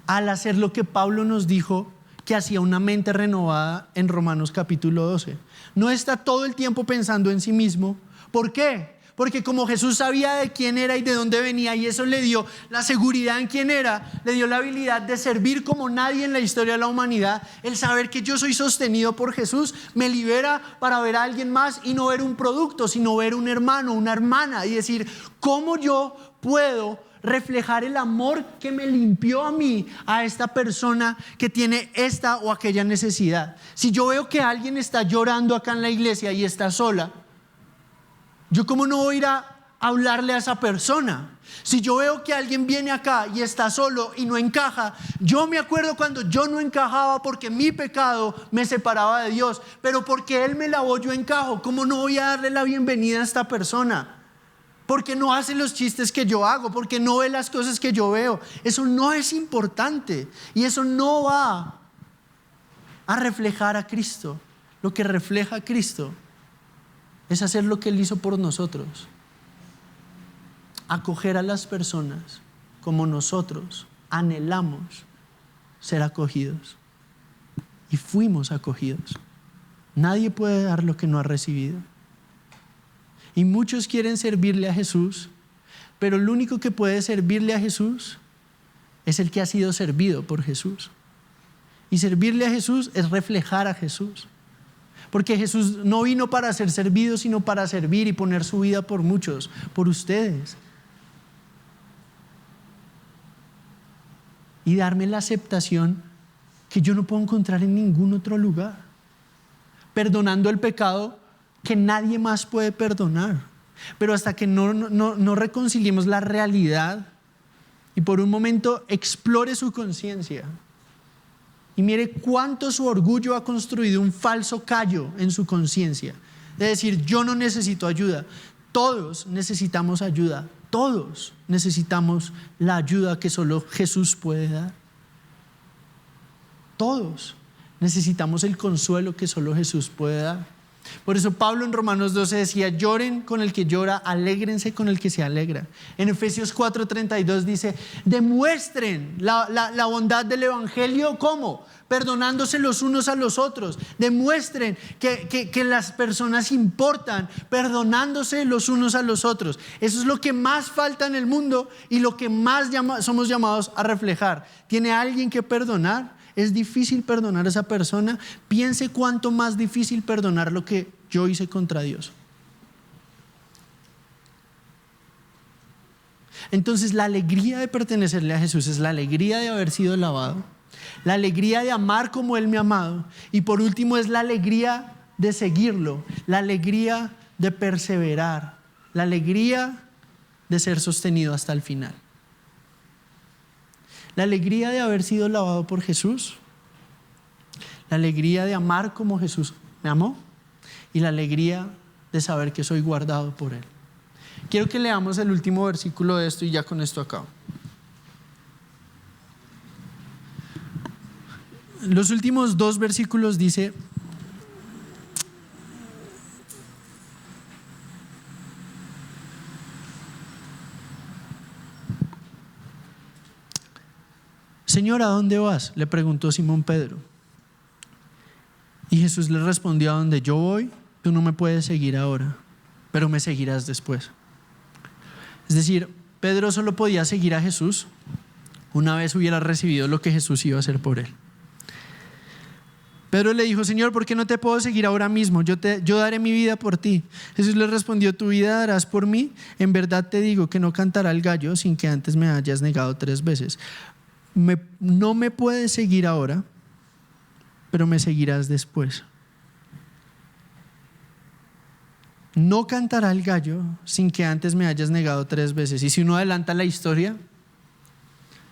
A: al hacer lo que Pablo nos dijo que hacía una mente renovada en Romanos capítulo 12. No está todo el tiempo pensando en sí mismo. ¿Por qué? Porque como Jesús sabía de quién era y de dónde venía, y eso le dio la seguridad en quién era, le dio la habilidad de servir como nadie en la historia de la humanidad. El saber que yo soy sostenido por Jesús me libera para ver a alguien más y no ver un producto, sino ver un hermano, una hermana, y decir: ¿cómo yo puedo reflejar el amor que me limpió a mí, a esta persona que tiene esta o aquella necesidad? Si yo veo que alguien está llorando acá en la iglesia y está sola, ¿yo cómo no voy a ir a hablarle a esa persona? Si yo veo que alguien viene acá y está solo y no encaja, yo me acuerdo cuando yo no encajaba porque mi pecado me separaba de Dios, pero porque Él me lavó yo encajo. ¿Cómo no voy a darle la bienvenida a esta persona? Porque no hace los chistes que yo hago, porque no ve las cosas que yo veo. Eso no es importante y eso no va a reflejar a Cristo. Lo que refleja a Cristo es hacer lo que Él hizo por nosotros: acoger a las personas como nosotros anhelamos ser acogidos y fuimos acogidos. Nadie puede dar lo que no ha recibido. Y muchos quieren servirle a Jesús, pero el único que puede servirle a Jesús es el que ha sido servido por Jesús. Y servirle a Jesús es reflejar a Jesús. Porque Jesús no vino para ser servido, sino para servir y poner su vida por muchos, por ustedes. Y darme la aceptación que yo no puedo encontrar en ningún otro lugar. Perdonando el pecado que nadie más puede perdonar. Pero hasta que no reconciliemos la realidad y por un momento explore su conciencia y mire cuánto su orgullo ha construido un falso callo en su conciencia, de decir: yo no necesito ayuda. Todos necesitamos ayuda. Todos necesitamos la ayuda que solo Jesús puede dar. Todos necesitamos el consuelo que solo Jesús puede dar. Por eso Pablo en Romanos 12 decía: lloren con el que llora, alégrense con el que se alegra. En Efesios 4:32 dice: demuestren la bondad del evangelio. ¿Cómo? Perdonándose los unos a los otros. Demuestren que las personas importan, perdonándose los unos a los otros. Eso es lo que más falta en el mundo y lo que más somos llamados a reflejar. ¿Tiene alguien que perdonar? ¿Es difícil perdonar a esa persona? Piense cuánto más difícil perdonar lo que yo hice contra Dios. Entonces, la alegría de pertenecerle a Jesús es la alegría de haber sido lavado, la alegría de amar como Él me ha amado, y por último es la alegría de seguirlo, la alegría de perseverar, la alegría de ser sostenido hasta el final. La alegría de haber sido lavado por Jesús, la alegría de amar como Jesús me amó y la alegría de saber que soy guardado por Él. Quiero que leamos el último versículo de esto y ya con esto acabo. Los últimos 2 versículos dice: Señor, ¿a dónde vas?, le preguntó Simón Pedro. Y Jesús le respondió: a donde yo voy, tú no me puedes seguir ahora, pero me seguirás después. Es decir, Pedro solo podía seguir a Jesús una vez hubiera recibido lo que Jesús iba a hacer por él. Pedro le dijo: Señor, ¿por qué no te puedo seguir ahora mismo? Yo daré mi vida por ti. Jesús le respondió: tu vida darás por mí. En verdad te digo que no cantará el gallo sin que antes me hayas negado 3 veces. No me puedes seguir ahora, pero me seguirás después. No cantará el gallo sin que antes me hayas negado 3 veces. Y si uno adelanta la historia,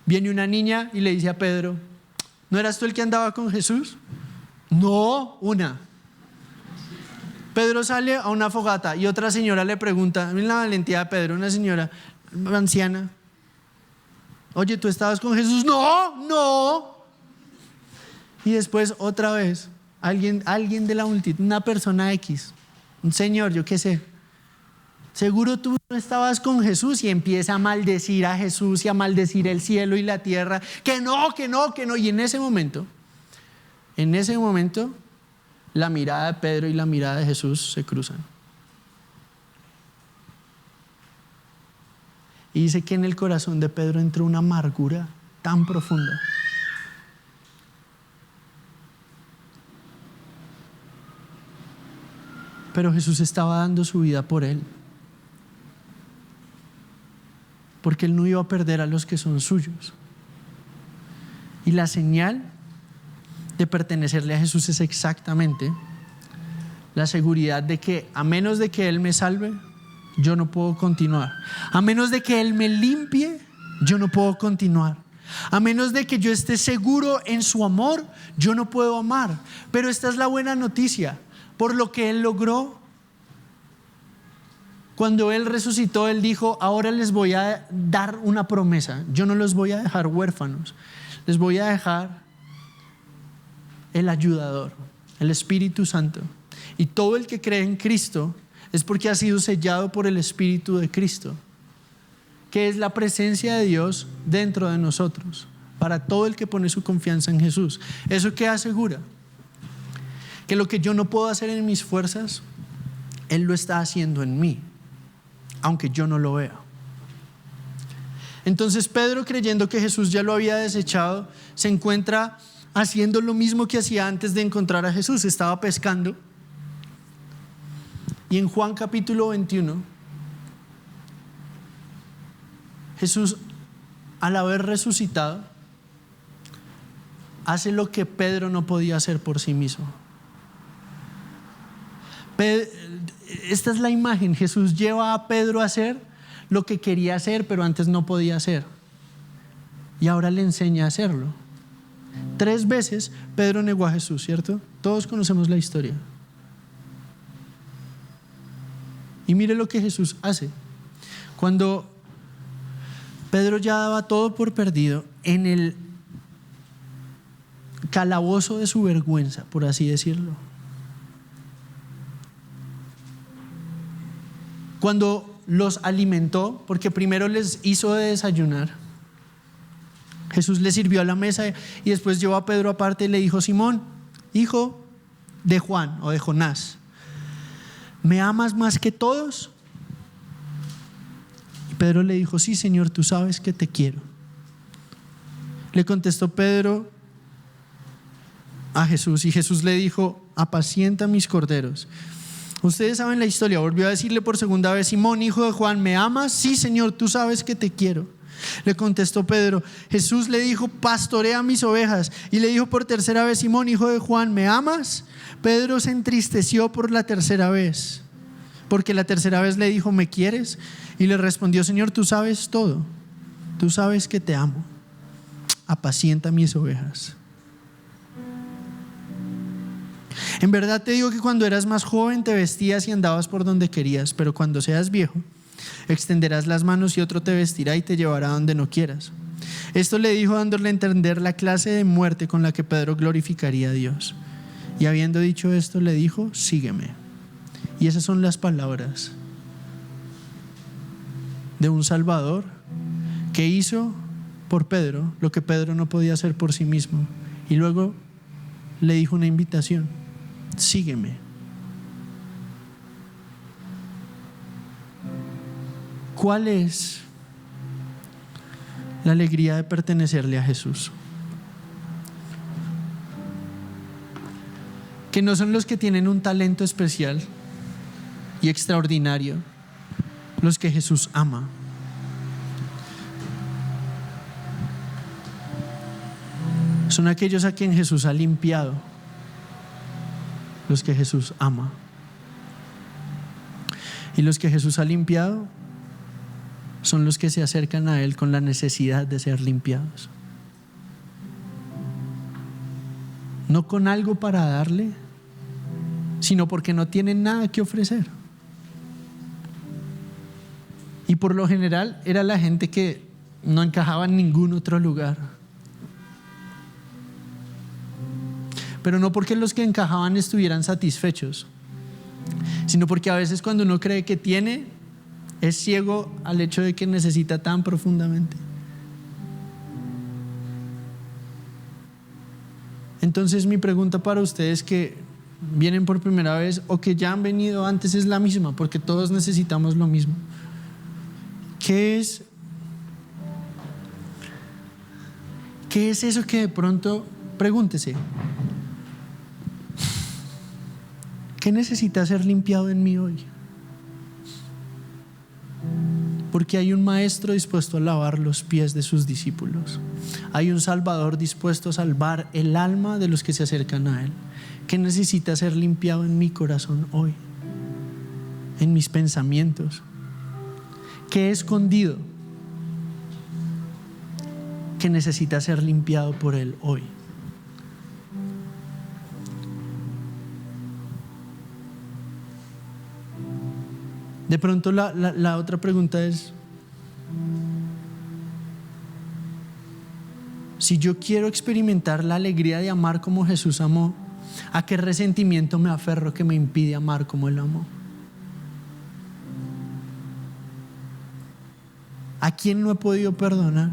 A: viene una niña y le dice a Pedro: ¿no eras tú el que andaba con Jesús? No, una. Pedro sale a una fogata y otra señora le pregunta, miren la valentía de Pedro, una señora anciana: oye, ¿tú estabas con Jesús? No. Y después otra vez, alguien de la multitud, una persona X, un señor, yo qué sé: seguro tú no estabas con Jesús. Y empieza a maldecir a Jesús y a maldecir el cielo y la tierra, que no. Y en ese momento, la mirada de Pedro y la mirada de Jesús se cruzan. Y dice que en el corazón de Pedro entró una amargura tan profunda. Pero Jesús estaba dando su vida por él, porque él no iba a perder a los que son suyos. Y la señal de pertenecerle a Jesús es exactamente la seguridad de que a menos de que Él me salve, yo no puedo continuar. A menos de que Él me limpie, yo no puedo continuar. A menos de que yo esté seguro en su amor, yo no puedo amar. Pero esta es la buena noticia: por lo que Él logró, cuando Él resucitó, Él dijo: ahora les voy a dar una promesa. Yo no los voy a dejar huérfanos, les voy a dejar el ayudador, el Espíritu Santo. Y todo el que cree en Cristo es porque ha sido sellado por el Espíritu de Cristo, que es la presencia de Dios dentro de nosotros, para todo el que pone su confianza en Jesús. ¿Eso qué asegura? Que lo que yo no puedo hacer en mis fuerzas, Él lo está haciendo en mí, aunque yo no lo vea. Entonces Pedro, creyendo que Jesús ya lo había desechado, se encuentra haciendo lo mismo que hacía antes de encontrar a Jesús. Estaba pescando. Y en Juan capítulo 21, Jesús, al haber resucitado, hace lo que Pedro no podía hacer por sí mismo. Esta es la imagen: Jesús lleva a Pedro a hacer lo que quería hacer, pero antes no podía hacer, y ahora le enseña a hacerlo. 3 veces Pedro negó a Jesús, ¿cierto? Todos conocemos la historia. Y mire lo que Jesús hace. Cuando Pedro ya daba todo por perdido, en el calabozo de su vergüenza, por así decirlo, cuando los alimentó, porque primero les hizo de desayunar, Jesús le sirvió a la mesa y después llevó a Pedro aparte y le dijo: Simón, hijo de Juan o de Jonás, ¿me amas más que todos? Y Pedro le dijo: sí, Señor, tú sabes que te quiero. Le contestó Pedro a Jesús, y Jesús le dijo: apacienta mis corderos. Ustedes saben la historia. Volvió a decirle por segunda vez: Simón, hijo de Juan, ¿me amas? Sí, Señor, tú sabes que te quiero. Le contestó Pedro. Jesús le dijo: pastorea mis ovejas. Y le dijo por tercera vez: Simón, hijo de Juan, ¿me amas? Pedro se entristeció por la tercera vez, porque la tercera vez le dijo: ¿me quieres? Y le respondió: Señor, tú sabes todo, tú sabes que te amo, apacienta mis ovejas. En verdad te digo que cuando eras más joven te vestías y andabas por donde querías, pero cuando seas viejo extenderás las manos y otro te vestirá y te llevará donde no quieras. Esto le dijo dándole a entender la clase de muerte con la que Pedro glorificaría a Dios. Y habiendo dicho esto, le dijo: sígueme. Y esas son las palabras de un Salvador que hizo por Pedro lo que Pedro no podía hacer por sí mismo. Y luego le dijo una invitación: sígueme. ¿Cuál es la alegría de pertenecerle a Jesús? Que no son los que tienen un talento especial y extraordinario, los que Jesús ama. Son aquellos a quien Jesús ha limpiado, los que Jesús ama. Y los que Jesús ha limpiado son los que se acercan a Él con la necesidad de ser limpiados. No con algo para darle, sino porque no tienen nada que ofrecer. Y por lo general era la gente que no encajaba en ningún otro lugar. Pero no porque los que encajaban estuvieran satisfechos, sino porque a veces cuando uno cree que tiene, es ciego al hecho de que necesita tan profundamente. Entonces mi pregunta para ustedes que vienen por primera vez o que ya han venido antes es la misma, porque todos necesitamos lo mismo. ¿Qué es eso que de pronto, pregúntese, ¿qué necesita ser limpiado en mí hoy? Porque hay un maestro dispuesto a lavar los pies de sus discípulos. Hay un Salvador dispuesto a salvar el alma de los que se acercan a Él. ¿Qué necesita ser limpiado en mi corazón hoy? En mis pensamientos. ¿Qué he escondido que necesita ser limpiado por Él hoy? De pronto la otra pregunta es, si yo quiero experimentar la alegría de amar como Jesús amó, ¿a qué resentimiento me aferro que me impide amar como Él amó? ¿A quién no he podido perdonar?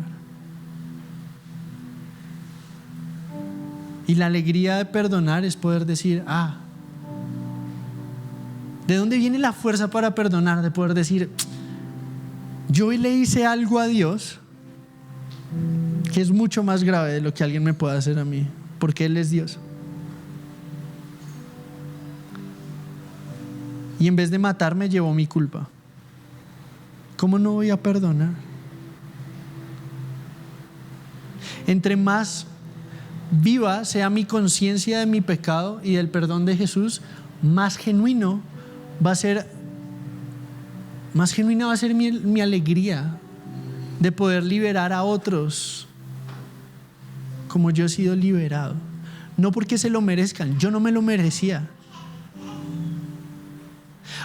A: Y la alegría de perdonar es poder decir, ¿de dónde viene la fuerza para perdonar? De poder decir, yo hoy le hice algo a Dios que es mucho más grave de lo que alguien me pueda hacer a mí, porque Él es Dios. Y en vez de matarme, llevó mi culpa. ¿Cómo no voy a perdonar? Entre más viva sea mi conciencia de mi pecado y del perdón de Jesús, más genuina va a ser mi alegría de poder liberar a otros como yo he sido liberado. No porque se lo merezcan, yo no me lo merecía.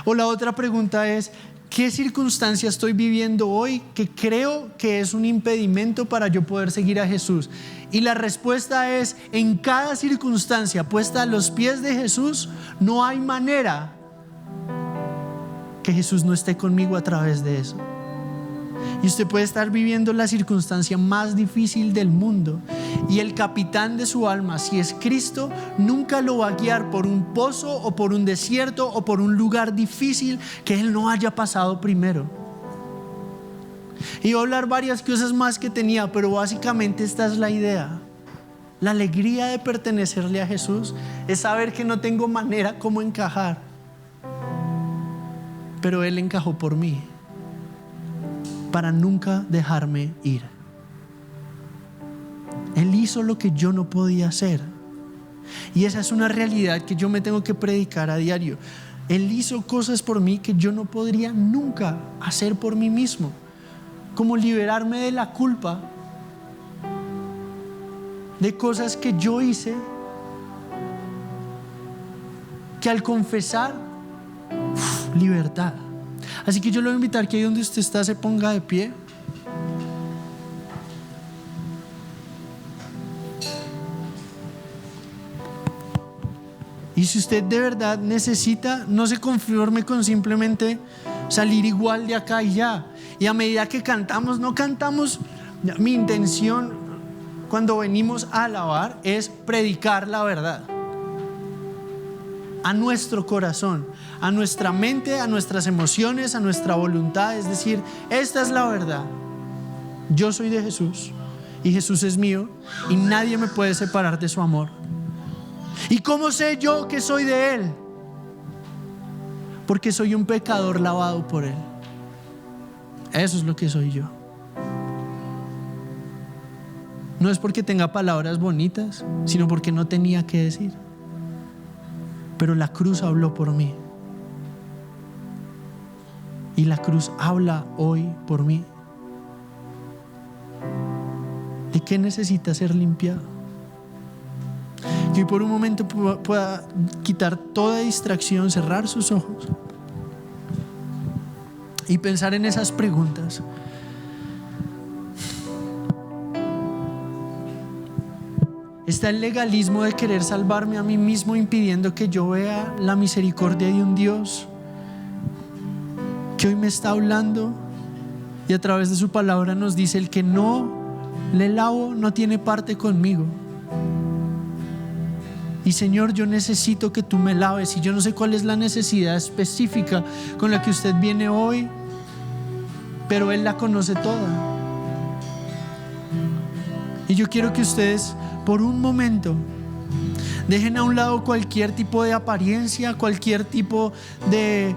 A: O la otra pregunta es, ¿qué circunstancia estoy viviendo hoy que creo que es un impedimento para yo poder seguir a Jesús? Y la respuesta es, en cada circunstancia puesta a los pies de Jesús, no hay manera que Jesús no esté conmigo a través de eso. Y usted puede estar viviendo la circunstancia más difícil del mundo, y el capitán de su alma, si es Cristo, nunca lo va a guiar por un pozo o por un desierto o por un lugar difícil que Él no haya pasado primero. Y voy a hablar varias cosas más que tenía, pero básicamente esta es la idea. La alegría de pertenecerle a Jesús es saber que no tengo manera como encajar, pero Él encajó por mí para nunca dejarme ir. Él hizo lo que yo no podía hacer, y esa es una realidad que yo me tengo que predicar a diario. Él hizo cosas por mí que yo no podría nunca hacer por mí mismo, como liberarme de la culpa de cosas que yo hice, que al confesar, libertad. Así que yo lo voy a invitar que ahí donde usted está se ponga de pie. Y si usted de verdad necesita, no se conforme con simplemente salir igual de acá y ya. Y a medida que cantamos, no cantamos. Mi intención cuando venimos a alabar es predicar la verdad. a nuestro corazón, a nuestra mente, a nuestras emociones, a nuestra voluntad. Es decir, esta es la verdad. Yo soy de Jesús y Jesús es mío y nadie me puede separar de su amor. ¿Y cómo sé yo que soy de Él? Porque soy un pecador lavado por Él. Eso es lo que soy yo. No es porque tenga palabras bonitas, sino porque no tenía que decir. Pero la cruz habló por mí. Y la cruz habla hoy por mí. ¿De qué necesita ser limpiado? Que por un momento pueda quitar toda distracción, cerrar sus ojos y pensar en esas preguntas. Está el legalismo de querer salvarme a mí mismo, impidiendo que yo vea la misericordia de un Dios que hoy me está hablando y a través de su palabra nos dice: el que no le lavo no tiene parte conmigo. Y Señor, yo necesito que tú me laves. Y yo no sé cuál es la necesidad específica con la que usted viene hoy, pero Él la conoce toda. Y yo quiero que ustedes por un momento dejen a un lado cualquier tipo de apariencia, cualquier tipo de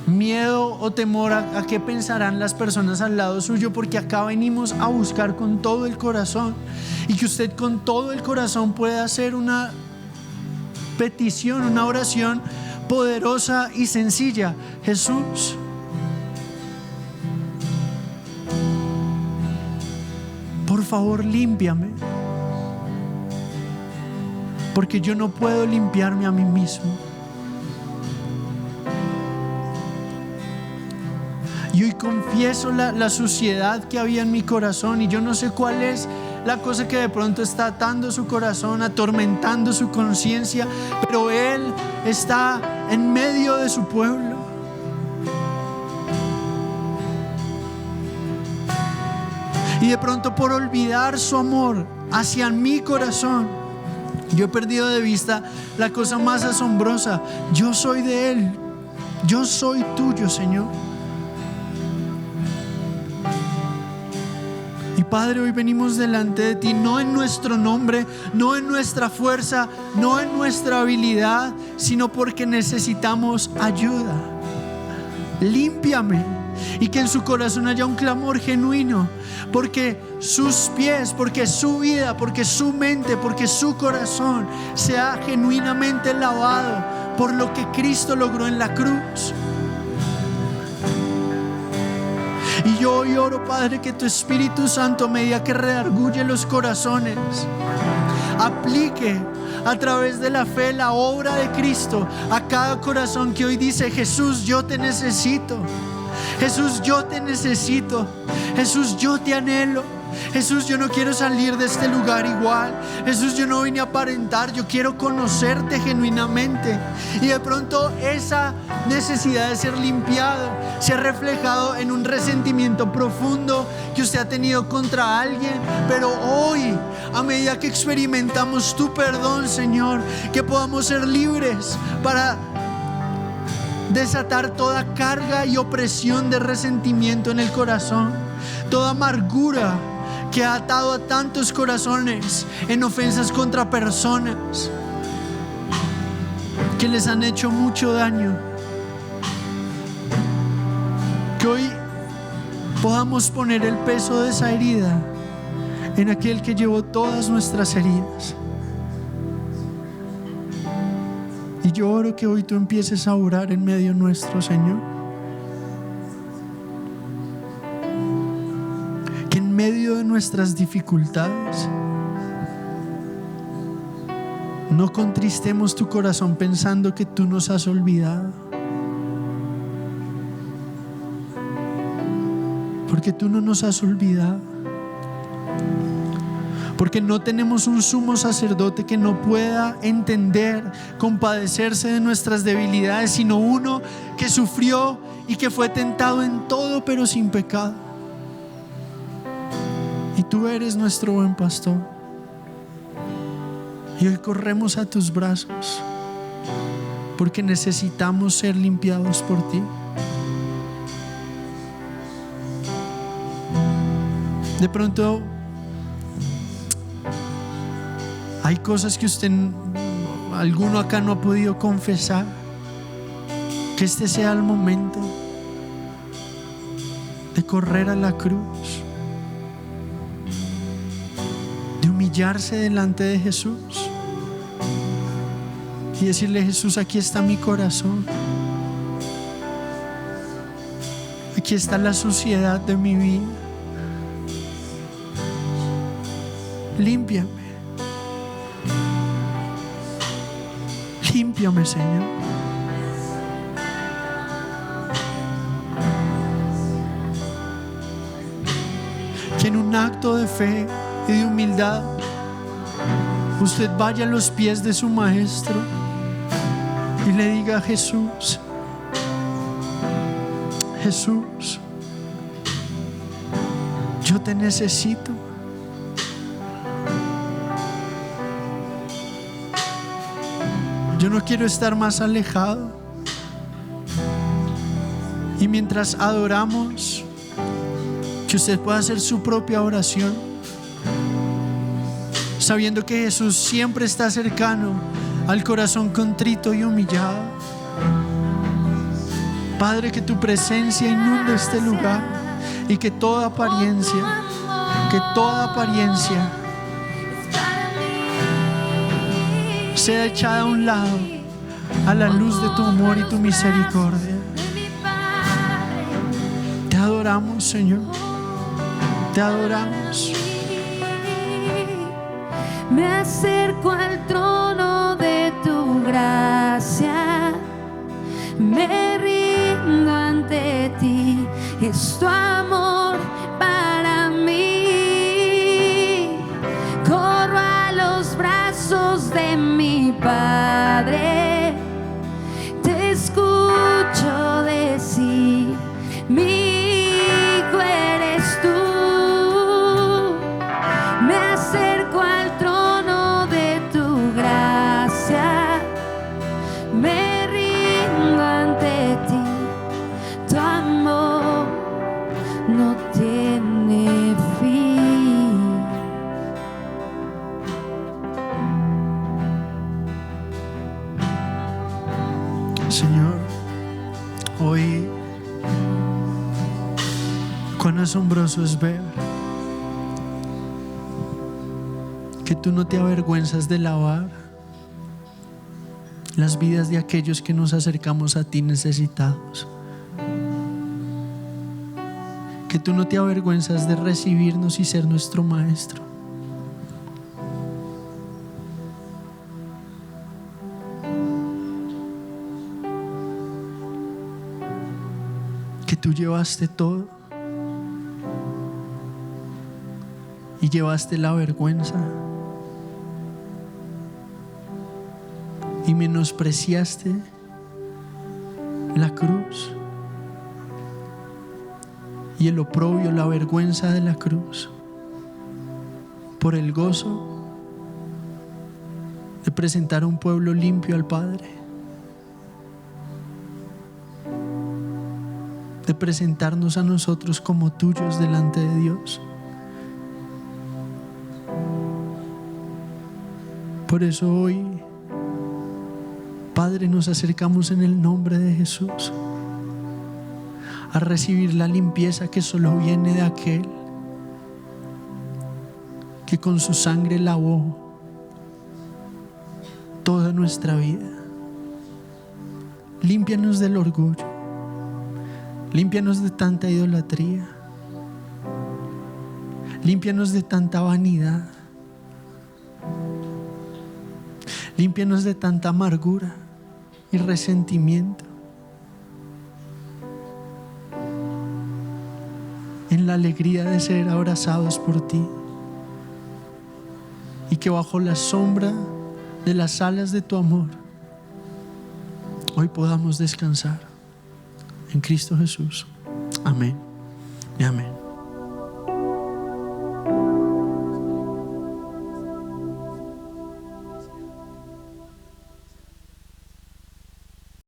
A: miedo o temor a qué pensarán las personas al lado suyo, porque acá venimos a buscar con todo el corazón, y que usted con todo el corazón pueda hacer una petición, una oración poderosa y sencilla. Jesús, por favor, límpiame, porque yo no puedo limpiarme a mí mismo. Y hoy confieso la suciedad que había en mi corazón, y yo no sé cuál es la cosa que de pronto está atando su corazón, atormentando su conciencia, pero Él está en medio de su pueblo. Y de pronto, por olvidar su amor hacia mi corazón, yo he perdido de vista la cosa más asombrosa: yo soy de Él, yo soy tuyo, Señor. Y Padre, hoy venimos delante de ti, no en nuestro nombre, no en nuestra fuerza, no en nuestra habilidad, sino porque necesitamos ayuda. Límpiame. Y que en su corazón haya un clamor genuino, porque sus pies, porque su vida, porque su mente, porque su corazón sea genuinamente lavado por lo que Cristo logró en la cruz. Y yo hoy oro, Padre, que tu Espíritu Santo, a medida que redarguye los corazones, aplique a través de la fe la obra de Cristo a cada corazón que hoy dice: Jesús, yo te necesito. Jesús, yo te necesito. Jesús, yo te anhelo. Jesús, yo no quiero salir de este lugar igual. Jesús, yo no vine a aparentar, yo quiero conocerte genuinamente. Y de pronto esa necesidad de ser limpiado se ha reflejado en un resentimiento profundo que usted ha tenido contra alguien, pero hoy, a medida que experimentamos tu perdón, Señor, que podamos ser libres para desatar toda carga y opresión de resentimiento en el corazón, toda amargura que ha atado a tantos corazones en ofensas contra personas que les han hecho mucho daño. Que hoy podamos poner el peso de esa herida en aquel que llevó todas nuestras heridas. Y yo oro que hoy tú empieces a orar en medio nuestro, Señor. Que en medio de nuestras dificultades no contristemos tu corazón pensando que tú nos has olvidado, porque tú no nos has olvidado. Porque no tenemos un sumo sacerdote que no pueda entender, compadecerse de nuestras debilidades, sino uno que sufrió y que fue tentado en todo, pero sin pecado. Y tú eres nuestro buen pastor. Y hoy corremos a tus brazos porque necesitamos ser limpiados por ti. De pronto hay cosas que alguno acá no ha podido confesar. Que este sea el momento de correr a la cruz, de humillarse delante de Jesús y decirle: Jesús, aquí está mi corazón, aquí está la suciedad de mi vida, límpiame, límpiame, Señor. Que en un acto de fe y de humildad usted vaya a los pies de su Maestro y le diga: Jesús, Jesús, yo te necesito. Yo no quiero estar más alejado. Y mientras adoramos, que usted pueda hacer su propia oración, sabiendo que Jesús siempre está cercano al corazón contrito y humillado. Padre, que tu presencia inunde este lugar y que toda apariencia sea echada a un lado a la luz de tu amor y tu misericordia. Te adoramos, Señor. Te adoramos.
B: Me acerco al trono de tu gracia, me rindo ante ti, es tu amor para mí. Corro a los brazos de mi Padre, te escucho decir: mi hijo eres tú. Me acerco al trono de tu gracia, me rindo ante ti, tu amor no tiene fin.
A: Señor, hoy cuán asombroso es ver que tú no te avergüenzas de lavar las vidas de aquellos que nos acercamos a ti necesitados. Que tú no te avergüenzas de recibirnos y ser nuestro Maestro. Que tú llevaste todo y llevaste la vergüenza y menospreciaste la cruz y el oprobio, la vergüenza de la cruz, por el gozo de presentar a un pueblo limpio al Padre, de presentarnos a nosotros como tuyos delante de Dios. Por eso hoy, Padre, nos acercamos en el nombre de Jesús a recibir la limpieza que solo viene de aquel que con su sangre lavó toda nuestra vida. Límpianos del orgullo, límpianos de tanta idolatría, límpianos de tanta vanidad, límpianos de tanta amargura y resentimiento. En la alegría de ser abrazados por ti, y que bajo la sombra de las alas de tu amor hoy podamos descansar en Cristo Jesús. Amén y amén.